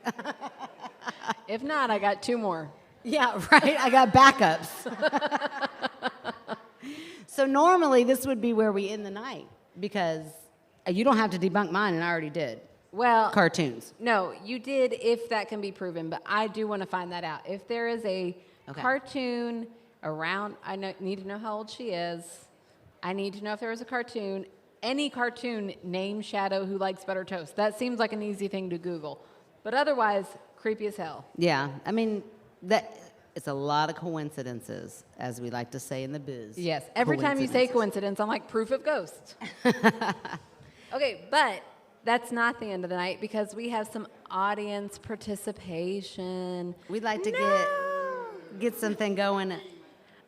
S3: If not, I got 2 more.
S2: Yeah, right. I got backups. So normally this would be where we end the night because you don't have to debunk mine, and I already did.
S3: Well,
S2: Cartoons.
S3: no, you did if that can be proven, but I do want to find that out. If there is a cartoon around, need to know how old she is. I need to know if there was a cartoon, any cartoon named Shadow who likes butter toast. That seems like an easy thing to Google. But otherwise, creepy as hell.
S2: Yeah, I mean, it's a lot of coincidences, as we like to say in the biz.
S3: Yes, every time you say coincidence, I'm like, proof of ghost. Okay, but that's not the end of the night because we have some audience participation.
S2: We'd like to get something going.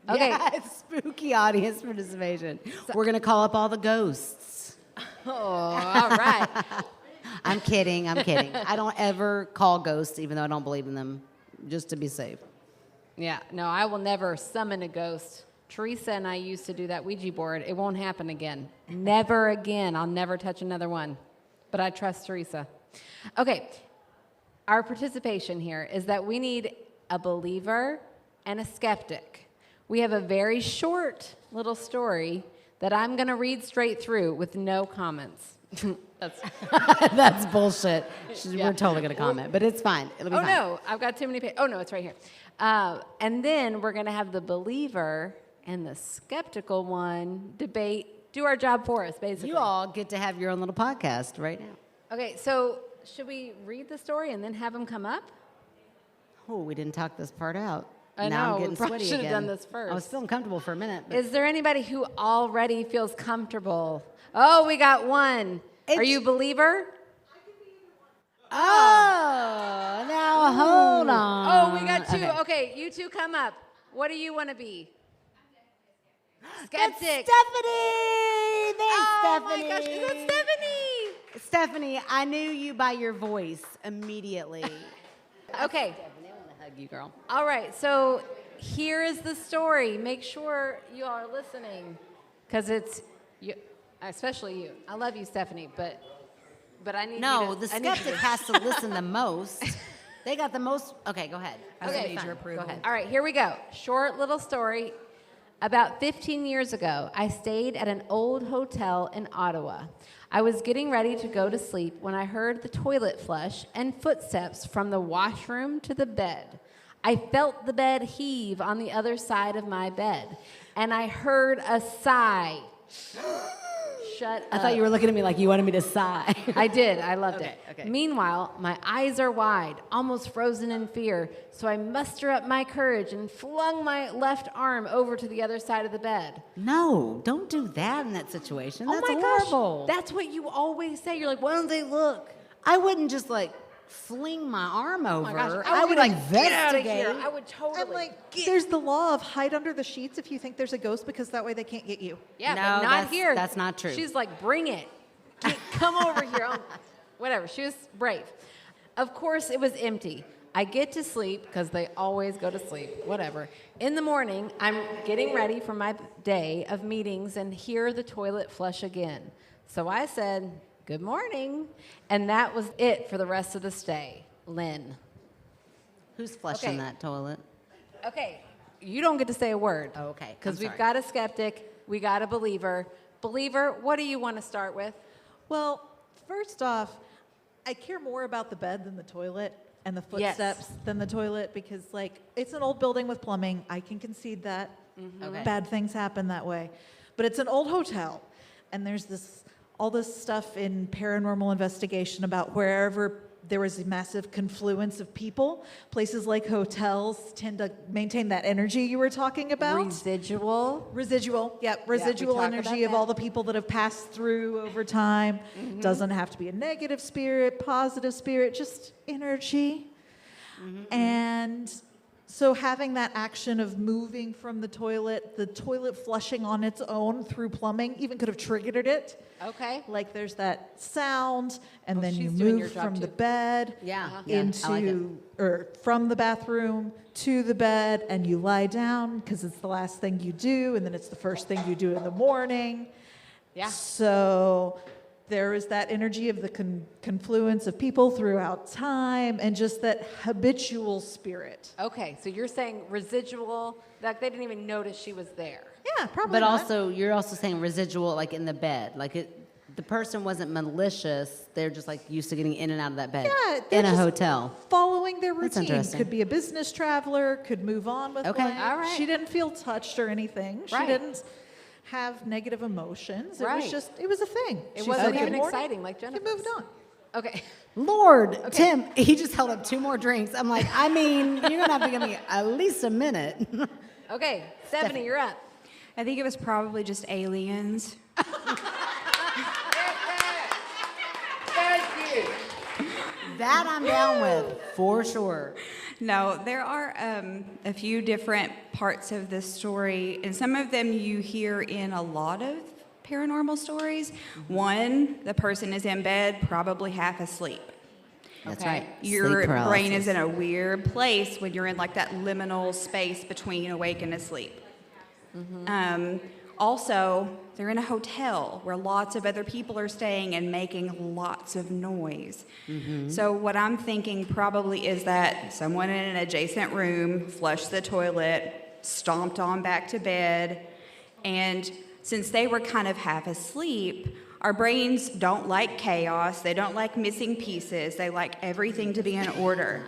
S3: Okay.
S2: Yeah, spooky audience participation. We're going to call up all the ghosts.
S3: Oh, all right.
S2: I'm kidding. I don't ever call ghosts, even though I don't believe in them, just to be safe.
S3: Yeah, no, I will never summon a ghost. Teresa and I used to do that Ouija board. It won't happen again. Never again. I'll never touch another one. But I trust Teresa. Okay, our participation here is that we need a believer and a skeptic. We have a very short little story that I'm going to read straight through with no comments.
S2: That's bullshit. We're totally going to comment, but it's fine. It'll be fine.
S3: Oh, no, I've got too many pages. Oh, no, it's right here. And then we're going to have the believer and the skeptical one debate, do our job for us, basically.
S2: You all get to have your own little podcast right now.
S3: Okay, so should we read the story and then have them come up?
S2: Oh, we didn't talk this part out.
S3: I
S2: now
S3: know,
S2: I'm getting
S3: we probably
S2: sweaty
S3: should have
S2: again.
S3: done this first.
S2: I was feeling comfortable for a minute. But
S3: Is there anybody who already feels comfortable? Oh, we got one. Are you a believer?
S2: oh, now hold on.
S3: Oh, we got 2.
S2: Okay.
S3: Okay, you 2 come up. What do you want to be?
S2: That's
S3: Skeptic.
S2: Stephanie. There's
S3: Oh
S2: Stephanie.
S3: my gosh, is that Stephanie?
S2: Stephanie, I knew you by your voice immediately.
S3: Okay.
S2: Stephanie, I want to hug you, girl.
S3: All right, so here is the story. Make sure you are listening, because it's you, especially you. I love you, Stephanie, but I need
S2: No,
S3: you to,
S2: the
S3: I need you
S2: skeptic
S3: to-
S2: has to listen the most. They got the most. Okay, go ahead.
S3: Okay,
S2: fine.
S3: fine.
S2: Go ahead.
S3: All right, here we go. Short little story. About 15 years ago, I stayed at an old hotel in Ottawa. I was getting ready to go to sleep when I heard the toilet flush and footsteps from the washroom to the bed. I felt the bed heave on the other side of my bed, and I heard a sigh. Shut up.
S2: I thought you were looking at me like you wanted me to sigh.
S3: I did. I loved it.
S2: Okay.
S3: Meanwhile, my eyes are wide, almost frozen in fear, so I muster up my courage and flung my left arm over to the other side of the bed.
S2: No, don't do that in that situation. That's
S3: oh my
S2: horrible.
S3: gosh. That's what you always say. You're like, why don't they look?
S2: I wouldn't just like fling my arm over.
S3: Oh my gosh.
S2: I would
S3: like,
S2: investigate.
S3: get out of here. I would totally.
S5: I'm like, there's the law of hide under the sheets if you think there's a ghost because that way they can't get you.
S3: yeah,
S2: No,
S3: but not
S2: that's-
S3: here.
S2: that's not true.
S3: She's like, bring it. Come over here. Whatever. She was brave. Of course, it was empty. I get to sleep because they always go to sleep. Whatever. In the morning, I'm getting ready for my day of meetings and hear the toilet flush again. So I said, good morning. And that was it for the rest of the stay. Lynn.
S2: Who's flushing
S3: Okay.
S2: that toilet?
S3: Okay, you don't get to say a word.
S2: Oh, okay.
S3: Because
S2: I'm
S3: we've
S2: sorry.
S3: got a skeptic, we got a believer. Believer, what do you want to start with?
S5: Well, first off, I care more about the bed than the toilet and the
S3: Yes.
S5: footsteps than the toilet because, like, it's an old building with plumbing. I can concede that.
S2: Okay.
S5: Bad things happen that way. But it's an old hotel, and there's all this stuff in paranormal investigation about wherever there was a massive confluence of people. Places like hotels tend to maintain that energy you were talking about. Residual, yep, residual
S3: talk
S5: energy
S3: about
S5: of
S3: that.
S5: all the people that have passed through over time. Doesn't have to be a negative spirit, positive spirit, just energy. And so having that action of moving from the toilet flushing on its own through plumbing even could have triggered it.
S3: Okay.
S5: Like there's that sound, and then you
S3: she's doing your
S5: move
S3: job
S5: from the
S3: too.
S5: bed
S2: Yeah, I like
S5: into, or from the bathroom to the bed, and you lie down because it's the last thing you do, and then it's the first thing you do in the morning.
S3: Yeah.
S5: So there is that energy of the confluence of people throughout time, and just that habitual spirit.
S3: Okay, so you're saying residual, like they didn't even notice she was there.
S5: Yeah, probably.
S2: But
S5: not.
S2: also, you're also saying residual, like in the bed. Like the person wasn't malicious. They're just like used to getting in and out of that bed
S5: Yeah, they're
S2: in a
S5: just
S2: hotel.
S5: following their
S2: That's
S5: routine.
S2: interesting.
S5: Could be a business traveler, could move on with
S2: Okay.
S5: life.
S3: All right.
S5: She didn't feel touched or anything. She
S3: Right.
S5: didn't have negative emotions. It
S3: Right.
S5: was just, it was a thing.
S3: It
S5: She
S3: wasn't
S5: said, "Good
S3: even
S5: morning."
S3: exciting like
S5: She
S3: Jennifer.
S5: moved on.
S3: Okay.
S2: Lord, Tim, he just held up 2 more drinks. I'm like, I mean, you're going to have to give me at least a minute.
S3: Okay, Stephanie, you're up.
S6: I think it was probably just aliens.
S2: That I'm down with, for sure.
S6: No, there are a few different parts of this story, and some of them you hear in a lot of paranormal stories. One, the person is in bed, probably half asleep.
S2: That's
S3: Okay.
S2: right.
S6: Your
S2: Sleep
S6: brain is
S2: paralysis.
S6: in a weird place when you're in like that liminal space between awake and asleep. Also, they're in a hotel where lots of other people are staying and making lots of noise. So what I'm thinking probably is that someone in an adjacent room flushed the toilet, stomped on back to bed, and since they were kind of half asleep, our brains don't like chaos. They don't like missing pieces. They like everything to be in order.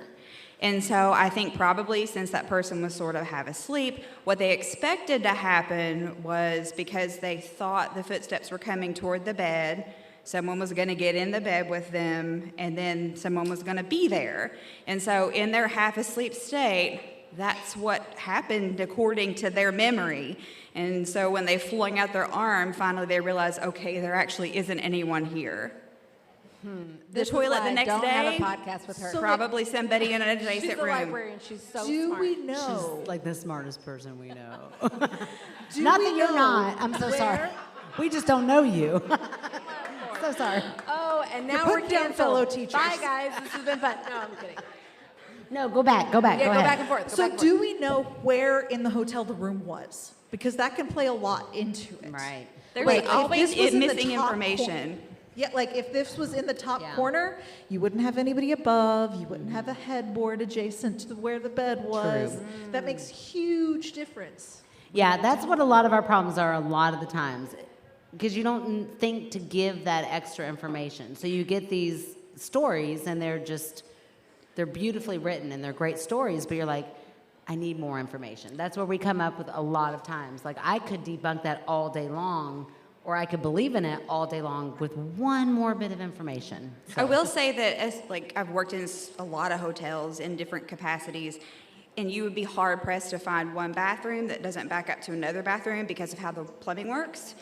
S6: And so I think probably since that person was sort of half asleep, what they expected to happen was because they thought the footsteps were coming toward the bed, someone was going to get in the bed with them, and then someone was going to be there. And so in their half asleep state, that's what happened according to their memory. And so when they flung out their arm, finally they realized, okay, there actually isn't anyone here.
S3: This is
S6: toilet
S3: why
S6: the
S3: I
S6: next
S3: don't
S6: day?
S3: have a podcast with her.
S5: So,
S6: Probably somebody in an
S3: She's
S6: adjacent
S3: a
S6: room.
S3: librarian. She's so
S5: Do
S3: smart.
S5: we know?
S2: She's like the smartest person we know.
S5: Do
S2: Not
S5: we
S2: that you're
S5: know
S2: not. I'm so sorry.
S5: where-
S2: We just don't know you. So sorry.
S3: Oh, and now
S5: You're
S3: we're
S5: put down,
S3: canceled.
S5: fellow teachers.
S3: Bye, guys. This has been fun. No, I'm kidding.
S2: No, go back. Go back.
S3: Yeah,
S2: go
S3: go
S2: ahead.
S3: back and forth. Go
S5: So
S3: back and
S5: do
S3: forth.
S5: we know where in the hotel the room was? Because that can play a lot into it.
S2: Right.
S6: There's
S5: Like, if
S6: always
S5: this was in the
S6: missing
S5: top
S6: information.
S5: Yeah, like if this was in the top
S2: Yeah.
S5: corner, you wouldn't have anybody above, you wouldn't have a headboard adjacent to where the bed was. That makes huge difference.
S2: Yeah, that's what a lot of our problems are a lot of the times. Because you don't think to give that extra information. So you get these stories and they're beautifully written and they're great stories, but you're like, I need more information. That's where we come up with a lot of times. Like I could debunk that all day long, or I could believe in it all day long with one more bit of information.
S6: I will say that as like I've worked in a lot of hotels in different capacities, and you would be hard pressed to find one bathroom that doesn't back up to another bathroom because of how the plumbing works.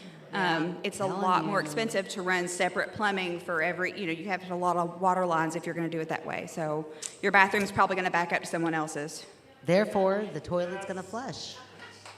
S6: It's a lot more expensive to run separate plumbing for every, you have a lot of water lines if you're going to do it that way. So your bathroom's probably going to back up to someone else's.
S2: Therefore, the toilet's gonna flush.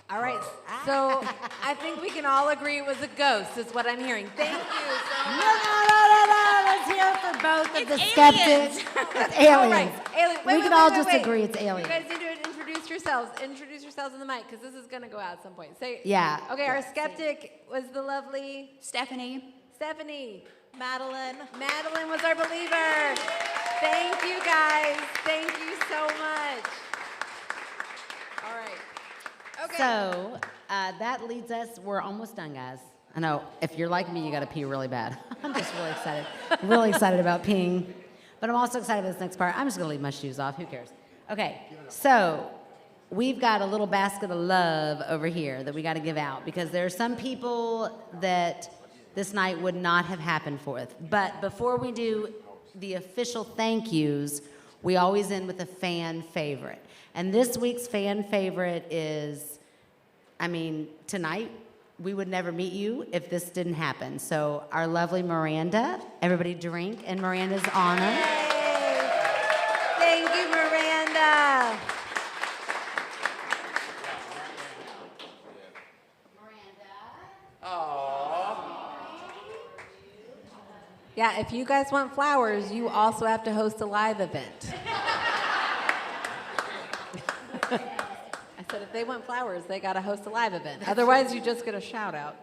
S3: All right. So I think we can all agree it was a ghost, is what I'm hearing. Thank you so much.
S2: No. Let's hear it for both of the skeptics. It's aliens.
S3: All right. Alien.
S2: We can all just agree it's aliens.
S3: You guys need to introduce yourselves. Introduce yourselves in the mic, because this is going to go out at some point. Say.
S2: Yeah.
S3: Okay, our skeptic was the lovely
S6: Stephanie.
S3: Stephanie.
S5: Madeline.
S3: Madeline was our believer. Thank you, guys. Thank you so much. All right. Okay.
S2: So that leads us, we're almost done, guys. I know, if you're like me, you gotta pee really bad. I'm just really excited. Really excited about peeing. But I'm also excited about this next part. I'm just gonna leave my shoes off, who cares? Okay, so we've got a little basket of love over here that we gotta give out because there are some people that this night would not have happened for. But before we do the official thank yous, we always end with a fan favorite. And this week's fan favorite is, I mean, tonight, we would never meet you if this didn't happen. So our lovely Miranda, everybody drink in Miranda's honor.
S3: Yay. Thank you, Miranda. Yeah, if you guys want flowers, you also have to host a live event. I said if they want flowers, they got to host a live event. Otherwise, you just get a shout out.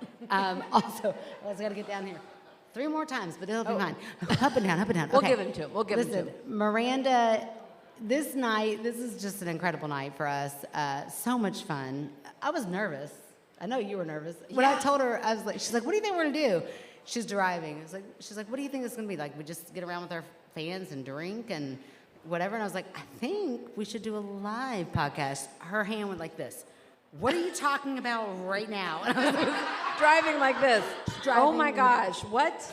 S2: Also, I was got to get down here 3 more times, but it'll be fine. Up and down, up and down.
S3: We'll
S2: Okay.
S3: give him to him. We'll give him to
S2: Listen,
S3: him.
S2: Miranda, this night, this is just an incredible night for us. So much fun. I was nervous. I know you were nervous. When I told her, I was like, she's like, what do you think we're going to do? She's driving. She's like, what do you think it's going to be like? We just get around with our fans and drink and whatever. And I was like, I think we should do a live podcast. Her hand went like this. What are you talking about right now? And I was like,
S3: Driving like this.
S2: Driving
S3: Oh my gosh, what?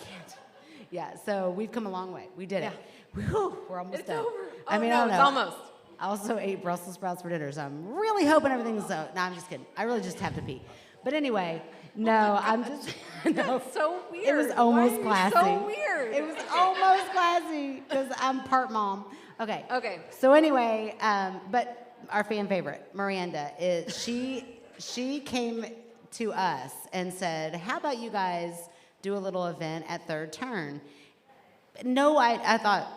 S2: yeah, so we've come a long way. We did it. Whew, we're almost
S3: It's
S2: done.
S3: over.
S2: I
S3: Oh,
S2: mean,
S3: no,
S2: I don't
S3: it's
S2: know.
S3: almost.
S2: I also ate Brussels sprouts for dinner, so I'm really hoping everything's no, I'm just kidding. I really just have to pee. But anyway, no, I'm just no.
S3: So weird.
S2: It was almost
S3: Why are you
S2: classy.
S3: so weird.
S2: It was almost classy because I'm part mom. Okay.
S3: Okay.
S2: So anyway, but our fan favorite, Miranda, is she came to us and said, "How about you guys do a little event at Third Turn?" No, I thought,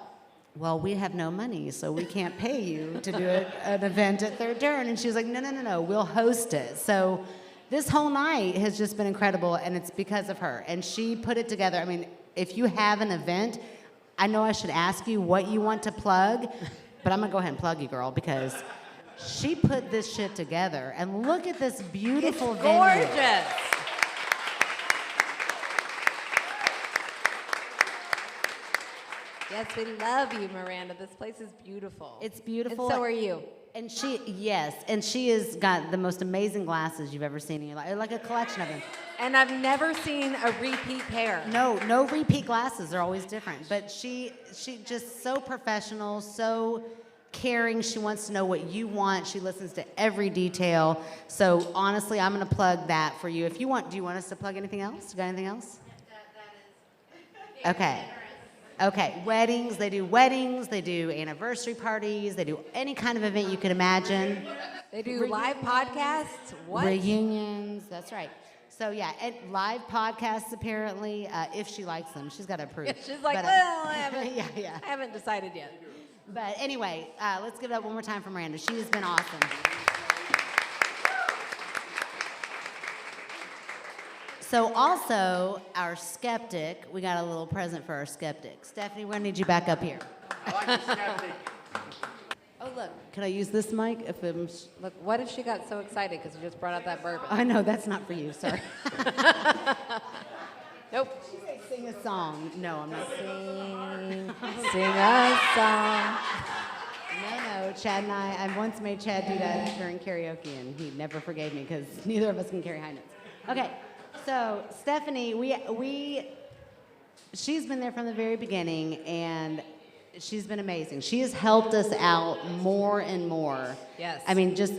S2: well, we have no money, so we can't pay you to do an event at Third Turn. And she was like, no, we'll host it. So this whole night has just been incredible, and it's because of her. And she put it together. I mean, if you have an event, I know I should ask you what you want to plug, but I'm going to go ahead and plug you, girl, because she put this shit together. And look at this beautiful
S3: It's
S2: venue.
S3: gorgeous. Yes, we love you, Miranda. This place is beautiful.
S2: It's beautiful.
S3: And so are you.
S2: And she has got the most amazing glasses you've ever seen in your life, like a collection of them.
S3: And I've never seen a repeat pair.
S2: No repeat glasses. They're always different. But she just so professional, so caring. She wants to know what you want. She listens to every detail. So honestly, I'm going to plug that for you. If you want, do you want us to plug anything else? You got anything else? Okay, weddings, they do anniversary parties, they do any kind of event you can imagine.
S3: They do live podcasts. What?
S2: Reunions, that's right. So yeah, and live podcasts apparently, if she likes them. She's got to approve.
S3: She's like,
S2: But,
S3: well, I haven't,
S2: yeah.
S3: I haven't decided yet.
S2: But anyway, let's give it up one more time for Miranda. She has been awesome. So also, our skeptic, we got a little present for our skeptic. Stephanie, we're gonna need you back up here.
S4: I like the skeptic.
S2: Oh look, can I use this mic?
S3: Look, what if she got so excited because you just brought out that bourbon?
S2: I know, that's not for you, sorry.
S3: Nope.
S2: Sing a song. No, I'm not singing.
S3: Sing a song.
S2: No, Chad and I once made Chad do that during karaoke, and he never forgave me because neither of us can carry high notes. Okay, so Stephanie, she's been there from the very beginning, and she's been amazing. She has helped us out more and more.
S3: Yes.
S2: I mean, just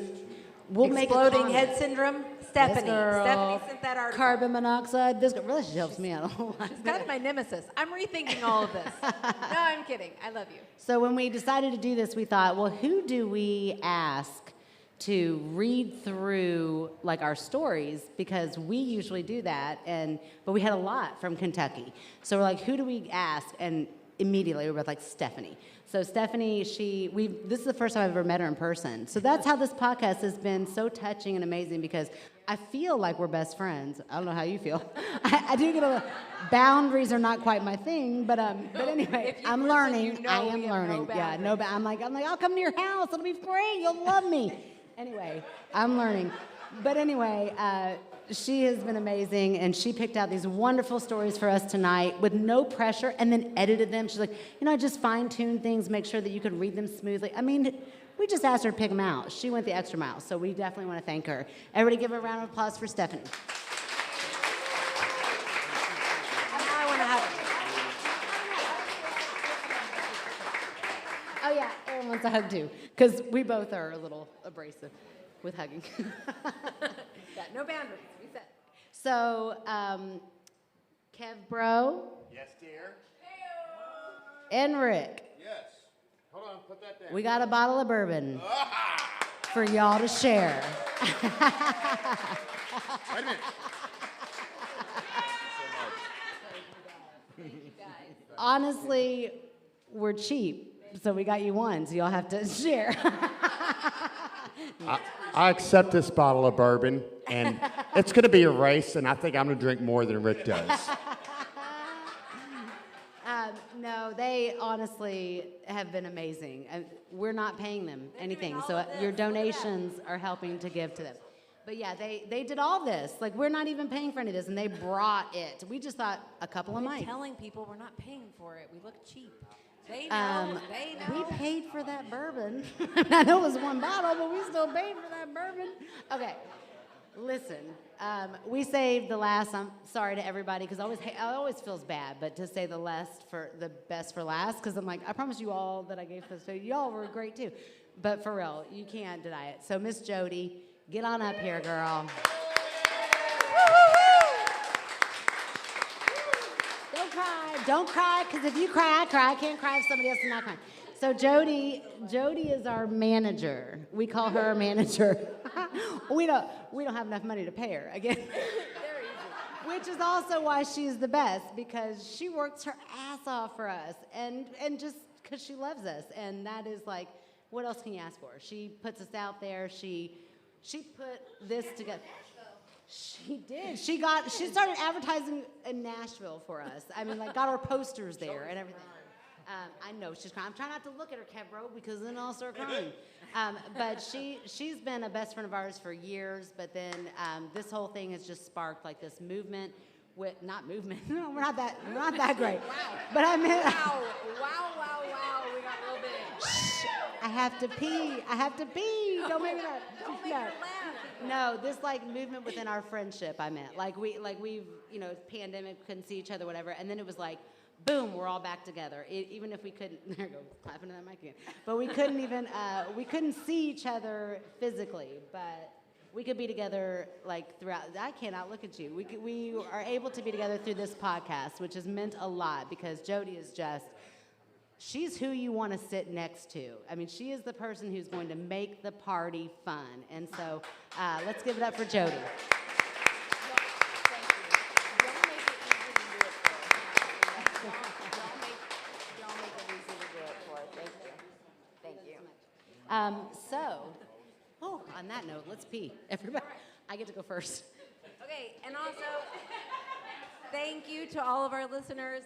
S2: we'll make a
S3: Exploding
S2: comment.
S3: head syndrome. Stephanie.
S2: This girl,
S3: Stephanie sent that article.
S2: Carbon monoxide. This girl really she helps me out a whole lot.
S3: She's kind of my nemesis. I'm rethinking all of this. No, I'm kidding. I love you.
S2: So when we decided to do this, we thought, well, who do we ask to read through like our stories, because we usually do that, but we had a lot from Kentucky. So we're like, who do we ask? And immediately we were like, Stephanie. So Stephanie, this is the first time I've ever met her in person. So that's how this podcast has been so touching and amazing, because I feel like we're best friends. I don't know how you feel. I do get boundaries are not quite my thing, but anyway,
S3: If you
S2: I'm
S3: person,
S2: learning.
S3: you know
S2: I
S3: we
S2: am
S3: have
S2: learning.
S3: no
S2: Yeah, no,
S3: boundaries.
S2: I'm like, I'll come to your house. It'll be great. You'll love me. Anyway, I'm learning. But anyway, she has been amazing, and she picked out these wonderful stories for us tonight with no pressure, and then edited them. She's like, I just fine-tuned things, make sure that you could read them smoothly. I mean, we just asked her to pick them out. She went the extra mile, so we definitely want to thank her. Everybody give her a round of applause for Stephanie.
S3: I want to have
S2: Oh, yeah, Aaron wants a hug, too, because we both are a little abrasive with hugging.
S3: Yeah, no boundaries. We said.
S2: So, Kev Bro
S7: Yes, dear.
S2: and Rick,
S7: Yes. Hold on, put that down.
S2: we got a bottle of bourbon for y'all to share.
S7: Wait a minute.
S2: Honestly, we're cheap, so we got you one, so y'all have to share.
S7: I accept this bottle of bourbon, and it's going to be a race, and I think I'm going to drink more than Rick does.
S2: No, they honestly have been amazing. We're not paying them anything, so your donations are helping to give to them. But yeah, they did all this. Like, we're not even paying for any of this, and they brought it. We just thought a couple of mics.
S3: Telling people we're not paying for it. We look cheap. They know. They know.
S2: We paid for that bourbon. I know it was one bottle, but we still paid for that bourbon. Okay, listen. We saved the last. I'm sorry to everybody because it always feels bad, but to say the best for last, because I'm like, I promise you all that I gave this to y'all were great too. But for real, you can't deny it. So Miss Jody, get on up here, girl. Don't cry, because if you cry, I cry. I can't cry if somebody else is not crying. So Jody is our manager. We call her our manager. we don't have enough money to pay her again. Which is also why she's the best, because she works her ass off for us, and just because she loves us, and that is like, what else can you ask for? She puts us out there. She put this together. She did. She started advertising in Nashville for us. I mean, like, got our posters there and everything. I know she's crying. I'm trying not to look at her, Kevro, because then I'll start crying. But she's been a best friend of ours for years. But then this whole thing has just sparked like this movement. Not movement. No, we're not that great.
S3: Wow.
S2: But I mean.
S3: Wow. We got a little bit.
S2: I have to pee. Don't make me laugh.
S3: Don't make her laugh.
S2: No, this like movement within our friendship, I meant. We've, pandemic, couldn't see each other, whatever. And then it was like, boom, we're all back together. Even if we couldn't, there you go, clapping to that mic again. But we couldn't even, we couldn't see each other physically, but we could be together like throughout. I cannot look at you. We are able to be together through this podcast, which has meant a lot because Jody is just, she's who you want to sit next to. I mean, she is the person who's going to make the party fun. And so let's give it up for Jody. On that note, let's pee. Everybody, I get to go first.
S3: Okay, and also, thank you to all of our listeners.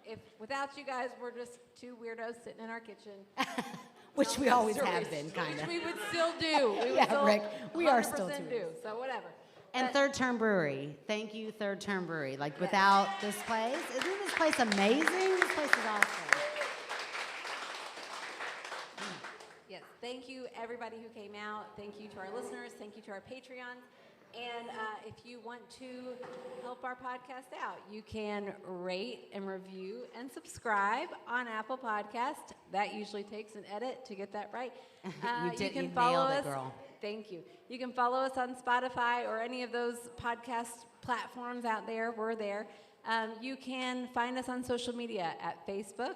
S3: If without you guys, we're just two weirdos sitting in our kitchen.
S2: Which we always have been, kind of.
S3: Which we would still do.
S2: Rick, we are still
S3: do.
S2: doing.
S3: So whatever.
S2: And Third Turn Brewery. Thank you, Third Turn Brewery. Like, without this place, isn't this place amazing? This place is awesome.
S3: Yes, thank you everybody who came out. Thank you to our listeners. Thank you to our Patreons. And if you want to help our podcast out, you can rate and review and subscribe on Apple Podcast. That usually takes an edit to get that right.
S2: You
S3: can follow
S2: nailed
S3: us.
S2: it, girl.
S3: Thank you. You can follow us on Spotify or any of those podcast platforms out there. We're there. You can find us on social media at Facebook,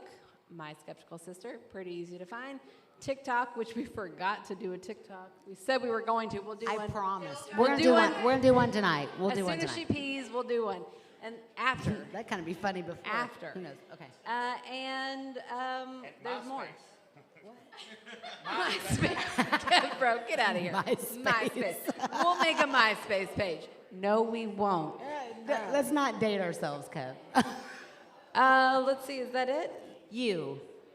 S3: My Skeptical Sister, pretty easy to find. TikTok, which we forgot to do a TikTok. We said we were going to. We'll do one.
S2: I promised.
S3: We'll
S2: We're
S3: do
S2: gonna
S3: one.
S2: do one. We're gonna do one tonight. We'll do one
S3: As soon as
S2: tonight.
S3: she pees, we'll do one. And after.
S2: That kind of be funny before.
S3: After.
S2: Who knows? Okay.
S3: There's more. MySpace. Bro, get out of here.
S2: MySpace.
S3: We'll make a MySpace page. No, we won't.
S2: Let's not date ourselves, Kev.
S3: Let's see. Is that it?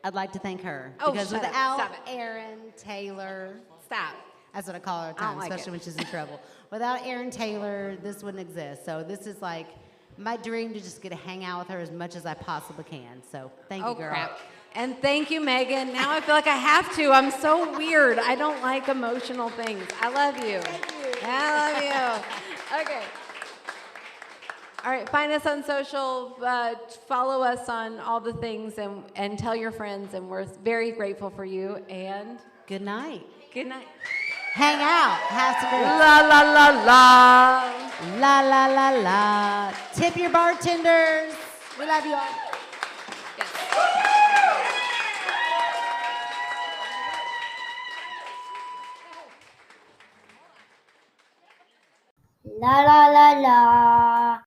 S2: I'd like to thank her.
S3: Oh,
S2: because
S3: shut up.
S2: without
S3: Stop it.
S2: Erin Taylor,
S3: Stop.
S2: that's what I call her at
S3: I don't
S2: times,
S3: like
S2: especially
S3: it.
S2: when she's in trouble. Without Erin Taylor, this wouldn't exist. So this is like my dream to just get to hang out with her as much as I possibly can. So thank you, girl.
S3: Crap. And thank you, Megan. Now I feel like I have to. I'm so weird. I don't like emotional things. I love you.
S2: Thank you.
S3: I love you. Okay. All right, find us on social, follow us on all the things, and tell your friends. And we're very grateful for you. And
S2: Good night.
S3: good night.
S2: Hang out. Have some drinks.
S3: La la la la.
S2: La la la la. Tip your bartenders. We love you all.
S8: La la la la.